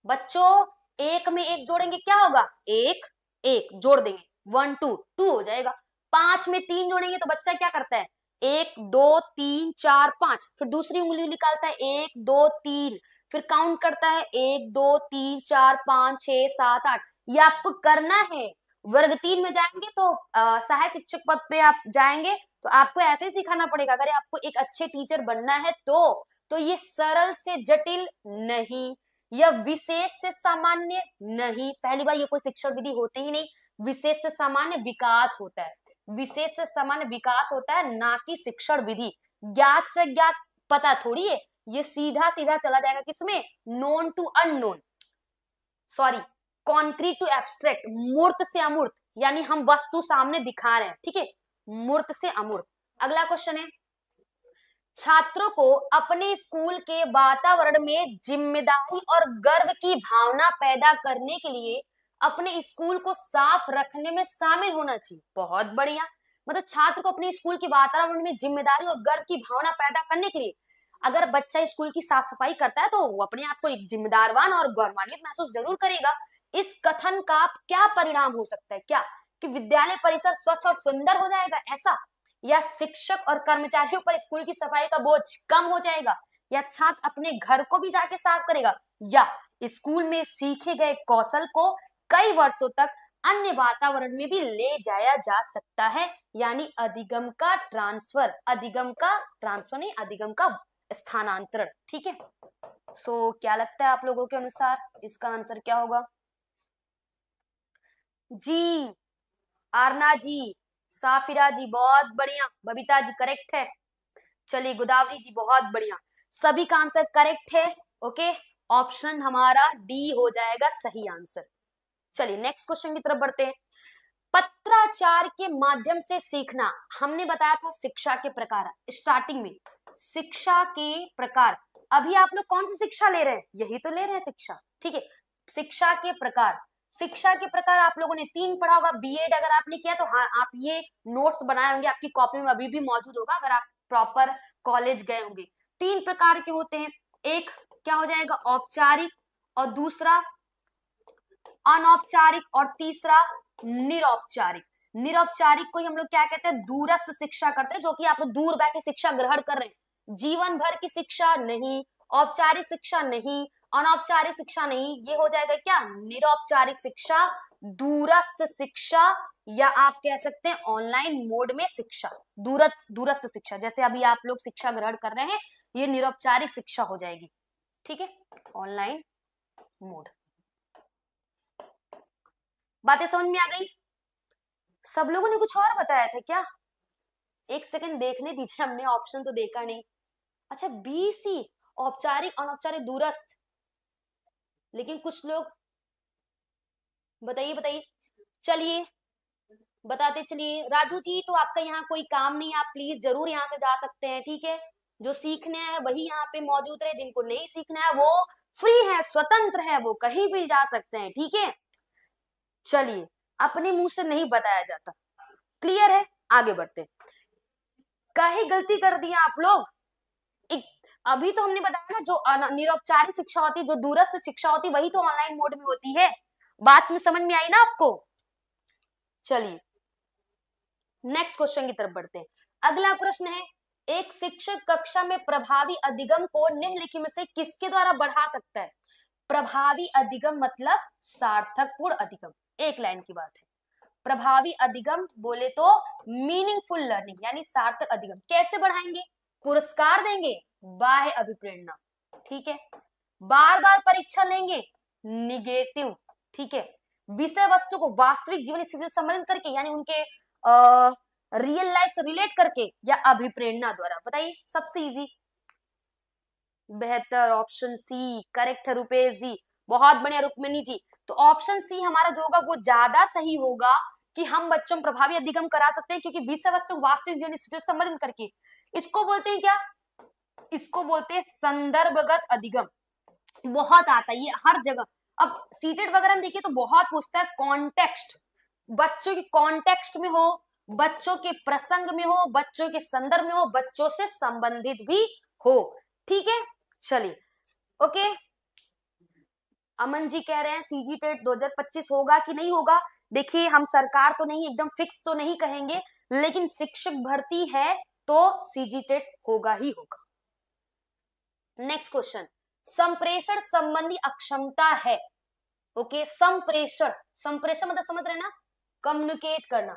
बच्चों, 1 में 1 जोड़ेंगे क्या होगा? 1 1 जोड़ देंगे, 1 2 2 हो जाएगा। 5 में 3 जोड़ेंगे तो बच्चा क्या करता है? 1 2 3 4 5, फिर दूसरी उंगली निकालता है 1 2 3, फिर काउंट करता है 1 2 3 4 5 6 7 8। ये आपको करना है। वर्ग 3 में जाएंगे तो सहायक शिक्षक पद पे आप जाएंगे तो आपको ऐसे ही सिखाना पड़ेगा। अगर आपको एक अच्छे टीचर बनना है तो ये सरल से जटिल नहीं, यह विशेष से सामान्य नहीं। पहली बार ये कोई शिक्षण विधि होती ही नहीं। विशेष से सामान्य विकास होता है, विशेष से सामान्य विकास होता है, ना कि शिक्षण विधि। ज्ञात से ज्ञात पता थोड़ी है, ये सीधा सीधा चला जाएगा किसमें? Known to unknown, sorry, concrete to abstract, मूर्त से अमूर्त, यानी हम वस्तु सामने दिखा रहे हैं, ठीक है, मूर्त से अमूर्त। अगला क्वेश्चन है, छात्रों को अपने स्कूल के वातावरण में जिम्मेदारी और गर्व की भावना पैदा करने के लिए अपने स्कूल को साफ रखने में शामिल होना चाहिए। बहुत बढ़िया, मतलब छात्र को अपने स्कूल के वातावरण में जिम्मेदारी और गर्व की भावना पैदा करने के लिए, अगर बच्चा स्कूल की साफ सफाई करता है तो वो अपने आप को एक जिम्मेदारवान और गौरवान्वित महसूस जरूर करेगा। इस कथन का क्या परिणाम हो सकता है? क्या कि विद्यालय परिसर स्वच्छ और सुंदर हो जाएगा ऐसा, या शिक्षक और कर्मचारियों पर स्कूल की सफाई का बोझ कम हो जाएगा, या छात्र अपने घर को भी जाके साफ करेगा, या स्कूल में सीखे गए कौशल को कई वर्षों तक अन्य वातावरण में भी ले जाया जा सकता है। यानी अधिगम का ट्रांसफर, नहीं, अधिगम का स्थानांतरण, ठीक है। सो क्या लगता है आप लोगों के अनुसार इसका आंसर क्या होगा? जी, आरना जी, साफिरा जी बहुत बढ़िया, बबीता जी करेक्ट है। चलिए गोदावरी जी बहुत बढ़िया, सभी का आंसर करेक्ट है। ओके, ऑप्शन हमारा डी हो जाएगा सही आंसर। चलिए नेक्स्ट क्वेश्चन की तरफ बढ़ते हैं। पत्राचार के माध्यम से सीखना, हमने बताया था शिक्षा के प्रकार स्टार्टिंग में। शिक्षा के प्रकार, अभी आप लोग कौन सी शिक्षा ले रहे हैं? यही तो ले रहे हैं शिक्षा, ठीक है। शिक्षा के प्रकार, शिक्षा के प्रकार आप लोगों ने 3 पढ़ा होगा। बीएड अगर आपने किया तो हाँ, आप ये नोट्स बनाए होंगे, आपकी कॉपी में अभी भी मौजूद होगा अगर आप प्रॉपर कॉलेज गए होंगे। 3 प्रकार के होते हैं, एक क्या हो जाएगा? औपचारिक, और दूसरा अनौपचारिक, और तीसरा निरौपचारिक। निरौपचारिक को हम लोग क्या कहते हैं? दूरस्थ शिक्षा करते हैं, जो कि आप दूर बैठे शिक्षा ग्रहण कर रहे हैं, जीवन भर की शिक्षा नहीं, औपचारिक शिक्षा नहीं, अनौपचारिक शिक्षा नहीं। ये हो जाएगा क्या? निरौपचारिक शिक्षा, दूरस्थ शिक्षा, या आप कह सकते हैं ऑनलाइन मोड में शिक्षा। दूरस्थ शिक्षा, जैसे अभी आप लोग शिक्षा ग्रहण कर रहे हैं, ये निरौपचारिक शिक्षा हो जाएगी, ठीक है, ऑनलाइन मोड। बातें समझ में आ गई? सब लोगों ने कुछ और बताया था क्या? एक सेकंड देखने दीजिए, हमने ऑप्शन तो देखा नहीं। अच्छा BC, औपचारिक अनौपचारिक दूरस्थ, लेकिन कुछ लोग, बताइए बताइए, चलिए बताते चलिए। राजू जी, तो आपका यहाँ कोई काम नहीं है, आप प्लीज जरूर यहाँ से जा सकते हैं, ठीक है। जो सीखने है वही यहाँ पे मौजूद रहे, जिनको नहीं सीखना है वो फ्री है, स्वतंत्र है, वो कहीं भी जा सकते हैं, ठीक है। चलिए, अपने मुंह से नहीं बताया जाता, क्लियर है, आगे बढ़ते हैं। काहे गलती कर दिया आप लोग? एक, अभी तो हमने बताया ना, जो निरौपचारिक शिक्षा होती है, जो दूरस्थ शिक्षा होती है, वही तो ऑनलाइन मोड में होती है। बात में समझ में आई ना आपको? चलिए नेक्स्ट क्वेश्चन की तरफ बढ़ते हैं। अगला प्रश्न है, एक शिक्षक कक्षा में प्रभावी अधिगम को निम्नलिखित में से किसके द्वारा बढ़ा सकता है? प्रभावी अधिगम मतलब सार्थकपूर्ण अधिगम, एक लाइन की बात है। प्रभावी अधिगम बोले तो मीनिंगफुल लर्निंग, यानी सार्थक अधिगम। कैसे बढ़ाएंगे? पुरस्कार देंगे, बाह्य अभिप्रेरणा, ठीक है। बार बार परीक्षा लेंगे, निगेटिव, ठीक है। विषय वस्तु को वास्तविक जीवन स्थिति से संबंधित करके, यानी उनके रियल लाइफ से रिलेट करके, या अभिप्रेरणा द्वारा। बताइए, सबसे इजी, बेहतर ऑप्शन सी करेक्ट है रुपेश जी, बहुत बढ़िया रुक्मिणी जी। तो ऑप्शन सी हमारा जो होगा वो ज्यादा सही होगा, कि हम बच्चों में प्रभावी अधिगम करा सकते हैं, क्योंकि विषय वस्तु वास्तविक जीवन स्थिति से संबंधित करके। इसको बोलते हैं क्या? इसको बोलते हैं संदर्भगत अधिगम। बहुत आता है ये हर जगह। अब सीटेट वगैरह में देखिए तो बहुत पूछता है, कॉन्टेक्स्ट, बच्चों के कॉन्टेक्स्ट में हो, बच्चों के प्रसंग में हो, बच्चों के संदर्भ में हो, बच्चों से संबंधित भी हो, ठीक है। चलिए ओके, अमन जी कह रहे हैं सीजी टेट 2025 होगा कि नहीं होगा। देखिए, हम सरकार तो नहीं, एकदम फिक्स तो नहीं कहेंगे, लेकिन शिक्षक भर्ती है तो सीजी टेट होगा ही होगा। नेक्स्ट क्वेश्चन, संप्रेषण संबंधी अक्षमता है। ओके, संप्रेषण, संप्रेषण मतलब समझ रहे ना, कम्युनिकेट करना,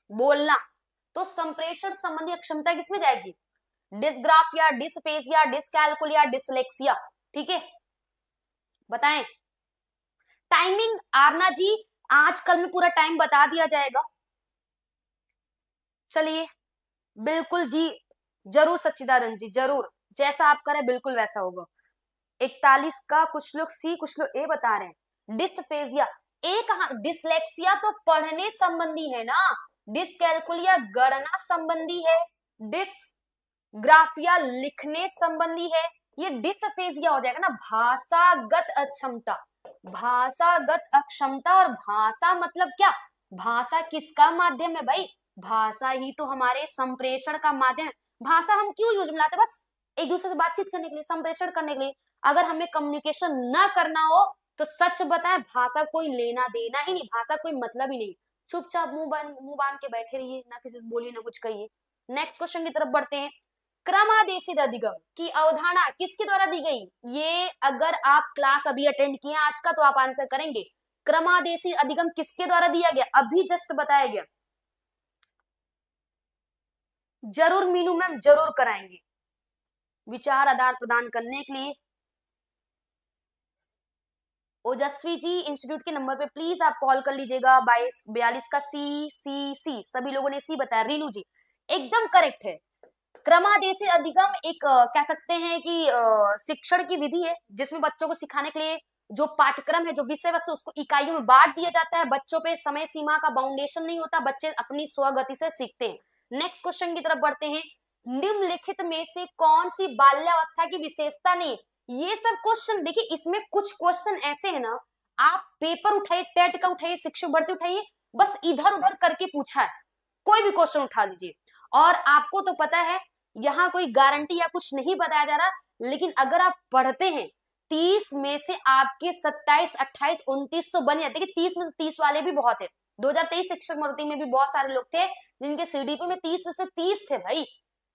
बोलना। तो संप्रेषण संबंधी अक्षमता किसमें जाएगी? डिसग्राफिया, डिसपेसिया, डिसकैलकुलिया, डिसलेक्सिया, ठीक है। बताएं टाइमिंग, आरना जी आज कल में पूरा टाइम बता दिया जाएगा। चलिए बिल्कुल जी, जरूर सच्चिदानंद जी, जरूर जैसा आप करें बिल्कुल वैसा होगा। 41 का कुछ लोग सी कुछ लोग ए बता रहे हैं। डिसपेसिया, ए कहा? डिसलेक्सिया तो पढ़ने संबंधी है ना, डिसकैलकुलिया गणना संबंधी है, डिसग्राफिया लिखने संबंधी है, ये डिसफेजिया हो जाएगा ना भाषागत अक्षमता। भाषागत अक्षमता, और भाषा मतलब क्या? भाषा किसका माध्यम है भाई? भाषा ही तो हमारे संप्रेषण का माध्यम है। भाषा हम क्यों यूज में लाते? बस एक दूसरे से बातचीत करने के लिए, संप्रेषण करने के लिए। अगर हमें कम्युनिकेशन न करना हो तो सच बताएं, भाषा कोई लेना देना ही नहीं, भाषा कोई मतलब ही नहीं। चुपचाप मुंह बांध के बैठे रहिए, ना किसी से बोलिए ना कुछ कहिए। नेक्स्ट क्वेश्चन की तरफ बढ़ते हैं। क्रमादेशित अधिगम की अवधारणा किसके द्वारा दी गई? ये अगर आप क्लास अभी अटेंड किए आज का तो आप आंसर करेंगे। क्रमादेशित अधिगम किसके द्वारा दिया गया? अभी जस्ट बताया गया। जरूर मीनू मैम, जरूर कराएंगे, विचार आदान प्रदान करने के लिए। ओजस्वी जी, इंस्टीट्यूट के नंबर पे प्लीज आप कॉल कर लीजिएगा, 2242 का सी सी सी, सभी लोगों ने सी बताया। रीनू जी एकदम करेक्ट है। क्रमादेशित अधिगम एक कह सकते हैं कि शिक्षण की विधि है, जिसमें बच्चों को सिखाने के लिए जो पाठ्यक्रम है, जो विषय वस्तु, उसको इकाइयों में बांट दिया जाता है। बच्चों पे समय सीमा का बाउंडेशन नहीं होता, बच्चे अपनी स्वगति से सीखते हैं। नेक्स्ट क्वेश्चन की तरफ बढ़ते हैं। निम्नलिखित में से कौन सी बाल्यावस्था की विशेषता नहीं? ये सब क्वेश्चन देखिए, इसमें कुछ क्वेश्चन ऐसे है ना, आप पेपर उठाइए, टेट का उठाइए, शिक्षक भर्ती उठाइए, बस इधर उधर करके पूछा है, कोई भी क्वेश्चन उठा लीजिए। और आपको तो पता है यहाँ कोई गारंटी या कुछ नहीं बताया जा रहा, लेकिन अगर आप पढ़ते हैं 30 में से आपके 27, 28, 29 तो बन जाते, 30 में से 30 वाले भी बहुत है। 2023 शिक्षक भर्ती में भी बहुत सारे लोग थे जिनके सीडीपी में 30 में से 30 थे भाई।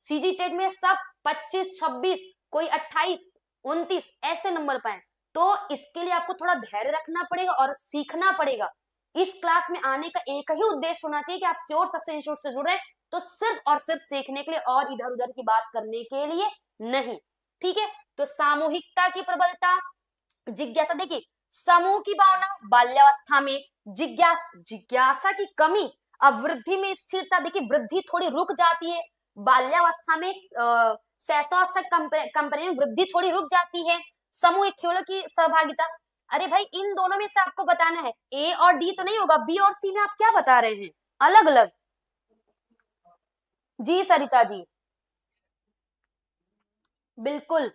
सीजी टेट में सब 25, 26, कोई 28, 29 ऐसे नंबर पाए। तो इसके लिए आपको थोड़ा धैर्य रखना पड़ेगा और सीखना पड़ेगा। इस क्लास में आने का एक ही उद्देश्य होना चाहिए कि आप श्योर सक्सेस इंस्टीट्यूट से जुड़े, तो सिर्फ और सिर्फ सीखने के लिए और इधर उधर की बात करने के लिए नहीं, ठीक है। तो सामूहिकता की प्रबलता, जिज्ञासा, देखिए समूह की भावना बाल्यावस्था में, जिज्ञासा की कमी, अब वृद्धि में स्थिरता, देखिए वृद्धि थोड़ी रुक जाती है, बाल्यावस्था में शैशवावस्था कंपेरिजन में वृद्धि थोड़ी रुक जाती है, समूह खेलों की सहभागिता। अरे भाई इन दोनों में से आपको बताना है, ए और डी तो नहीं होगा, बी और सी में आप क्या बता रहे हैं, अलग अलग। जी सरिता जी, बिल्कुल।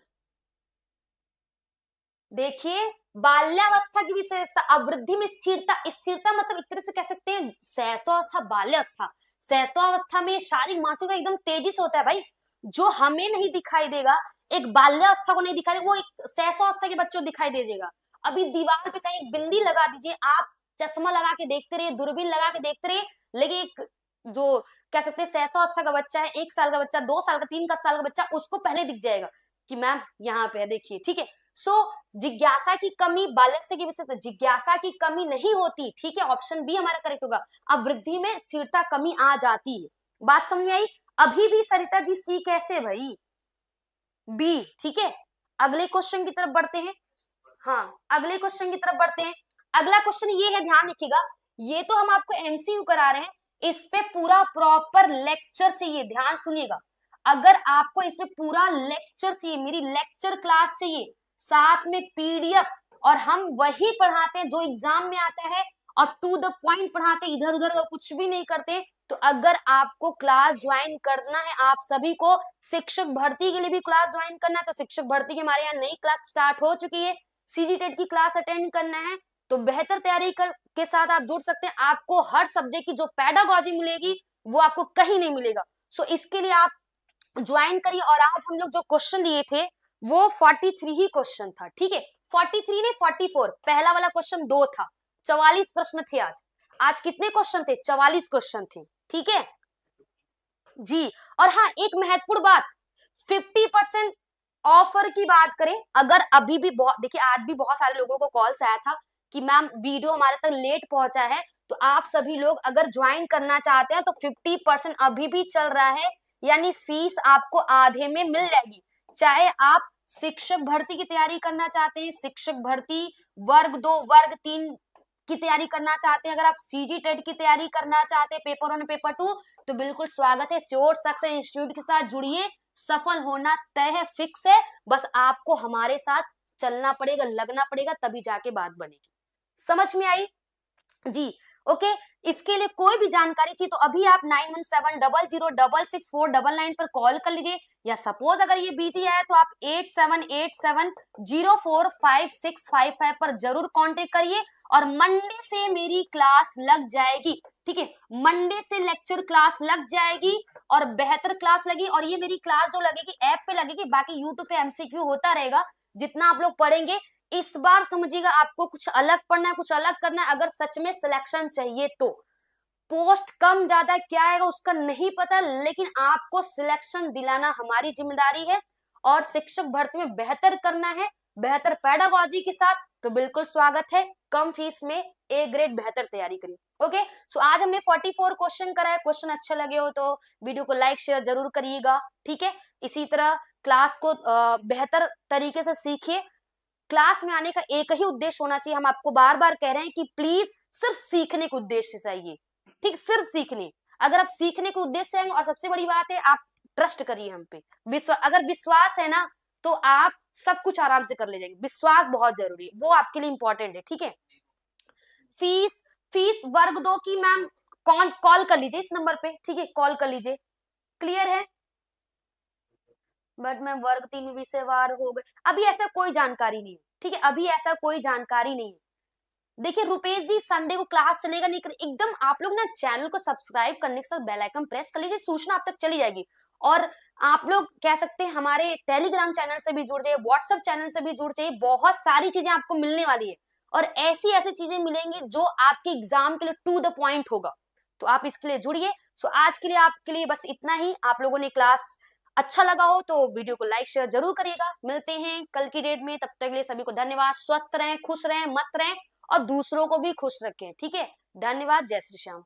देखिए बाल्यावस्था की विशेषता, अवृद्धि में स्थिरता, स्थिरता मतलब एक तरह से कह सकते हैं शैशवावस्था बाल्यावस्था, शैशवावस्था में शारीरिक मानसिक एकदम तेजी से होता है भाई, जो हमें नहीं दिखाई देगा, एक बाल्यावस्था को नहीं दिखाई देगा, वो एक शैशवावस्था के बच्चों को दिखाई दे देगा। अभी दीवार पे कहीं एक बिंदी लगा दीजिए आप, चश्मा लगा के देखते रहिए, दूरबीन लगा के देखते रहिए, लेकिन एक जो कह सकते हैं शैशवावस्था का बच्चा है, 1 साल का बच्चा, 2 साल का, 3 साल का बच्चा, उसको पहले दिख जाएगा कि मैम यहाँ पे है देखिए, ठीक है। सो जिज्ञासा की कमी बाल्यावस्था की विशेषता, जिज्ञासा की कमी नहीं होती, ठीक है, ऑप्शन बी हमारा करेक्ट होगा। अब वृद्धि में स्थिरता कमी आ जाती है, बात समझ में आई। अभी भी सरिता जी सी कैसे भाई, बी, ठीक है। अगले क्वेश्चन की तरफ बढ़ते हैं, हाँ अगले क्वेश्चन की तरफ बढ़ते हैं। अगला क्वेश्चन ये है, ध्यान रखिएगा, ये तो हम आपको एमसीक्यू करा रहे हैं, इस पे पूरा प्रॉपर लेक्चर चाहिए, ध्यान सुनिएगा। अगर आपको इसमें पूरा लेक्चर चाहिए, मेरी लेक्चर क्लास चाहिए, साथ में पीडीएफ, और हम वही पढ़ाते हैं जो एग्जाम में आता है, और टू द पॉइंट पढ़ाते हैं, इधर उधर कुछ भी नहीं करते। तो अगर आपको क्लास ज्वाइन करना है, आप सभी को शिक्षक भर्ती के लिए भी क्लास ज्वाइन करना है, तो शिक्षक भर्ती की हमारे यहाँ नई क्लास स्टार्ट हो चुकी है, सीजी टेट की क्लास अटेंड करना है तो बेहतर तैयारी के साथ आप जुड़ सकते हैं, आपको हर सब्जेक्ट की जो पैडागॉजी मिलेगी वो आपको कहीं नहीं मिलेगा। सो इसके लिए आप ज्वाइन करिए। और आज हम लोग जो क्वेश्चन लिए थे वो 43 ही क्वेश्चन था, ठीक है, 43 ने 44, पहला वाला क्वेश्चन 2 था, 44 प्रश्न थे आज। आज कितने क्वेश्चन थे, 44 क्वेश्चन थे, ठीक है जी। और हाँ एक महत्वपूर्ण बात, 50% ऑफर की बात करें, अगर अभी भी बहुत, देखिए आज भी बहुत सारे लोगों को कॉल्स आया था कि मैम वीडियो हमारे तक लेट पहुंचा है, तो आप सभी लोग अगर ज्वाइन करना चाहते हैं तो 50% अभी भी चल रहा है, यानी फीस आपको आधे में मिल जाएगी। चाहे आप शिक्षक भर्ती की तैयारी करना चाहते हैं, शिक्षक भर्ती वर्ग 2 वर्ग 3 की तैयारी करना चाहते हैं, अगर आप सीजी टेट की तैयारी करना चाहते हैं पेपर 1 पेपर 2, तो बिल्कुल स्वागत है, श्योर सक्सेस इंस्टीट्यूट के साथ जुड़िए, सफल होना तय है, फिक्स है, बस आपको हमारे साथ चलना पड़ेगा, लगना पड़ेगा, तभी जाके बात बनेगी। समझ में आई जी, ओके। इसके लिए कोई भी जानकारी चाहिए तो अभी आप 9170066499 पर कॉल कर लीजिए, या सपोज अगर ये बिजी आया तो आप 8787045655 पर जरूर कांटेक्ट करिए। और मंडे से मेरी क्लास लग जाएगी, ठीक है, मंडे से लेक्चर क्लास लग जाएगी और बेहतर क्लास लगी। और ये मेरी क्लास जो लगेगी ऐप पे लगेगी, बाकी यूट्यूब पे एमसीक्यू होता रहेगा, जितना आप लोग पढ़ेंगे। इस बार समझिएगा आपको कुछ अलग पढ़ना है, कुछ अलग करना है, अगर सच में सिलेक्शन चाहिए तो। पोस्ट कम ज्यादा क्या आएगा उसका नहीं पता, लेकिन आपको सिलेक्शन दिलाना हमारी जिम्मेदारी है, और शिक्षक भर्ती में बेहतर करना है, बेहतर पैडागॉजी के साथ, तो बिल्कुल स्वागत है, कम फीस में ए ग्रेड बेहतर तैयारी करिए। ओके, सो आज हमने 44 क्वेश्चन करा है, क्वेश्चन अच्छे लगे हो तो वीडियो को लाइक शेयर जरूर करिएगा, ठीक है। इसी तरह क्लास को बेहतर तरीके से सीखिए। क्लास में आने का एक ही उद्देश्य होना चाहिए, हम आपको बार बार कह रहे हैं कि प्लीज सिर्फ सीखने के उद्देश्य से आइए, ठीक, सिर्फ सीखने। अगर आप सीखने के उद्देश्य से आएंगे, और सबसे बड़ी बात है आप ट्रस्ट करिए हम पे, अगर विश्वास है ना तो आप सब कुछ आराम से कर ले जाएंगे, विश्वास बहुत जरूरी है, वो आपके लिए इंपॉर्टेंट है, ठीक है। फीस फीस वर्ग 2 की मैम कॉल कर लीजिए इस नंबर पे, ठीक है, कॉल कर लीजिए, क्लियर है। बट मैं वर्ग 3 विषयवार हो गए, अभी ऐसा कोई जानकारी नहीं है, ठीक है, अभी ऐसा कोई जानकारी नहीं है। देखिए रुपेश जी संडे को क्लास चलेगा नहीं, एकदम आप लोग ना चैनल को सब्सक्राइब करने के साथ बेल आइकन प्रेस कर लीजिए, सूचना आप तक चली जाएगी। और आप लोग कह सकते हैं हमारे टेलीग्राम चैनल से भी जुड़ जाइए, व्हाट्सएप चैनल से भी जुड़ जाइए, बहुत सारी चीजें आपको मिलने वाली है, और ऐसी ऐसी चीजें मिलेंगी जो आपके एग्जाम के लिए टू द पॉइंट होगा, तो आप इसके लिए जुड़िए। सो आज के लिए आपके लिए बस इतना ही। आप लोगों ने क्लास अच्छा लगा हो तो वीडियो को लाइक शेयर जरूर करिएगा। मिलते हैं कल की डेट में, तब तक के लिए सभी को धन्यवाद। स्वस्थ रहें, खुश रहें, मस्त रहें, और दूसरों को भी खुश रखें, ठीक है। धन्यवाद, जय श्री श्याम।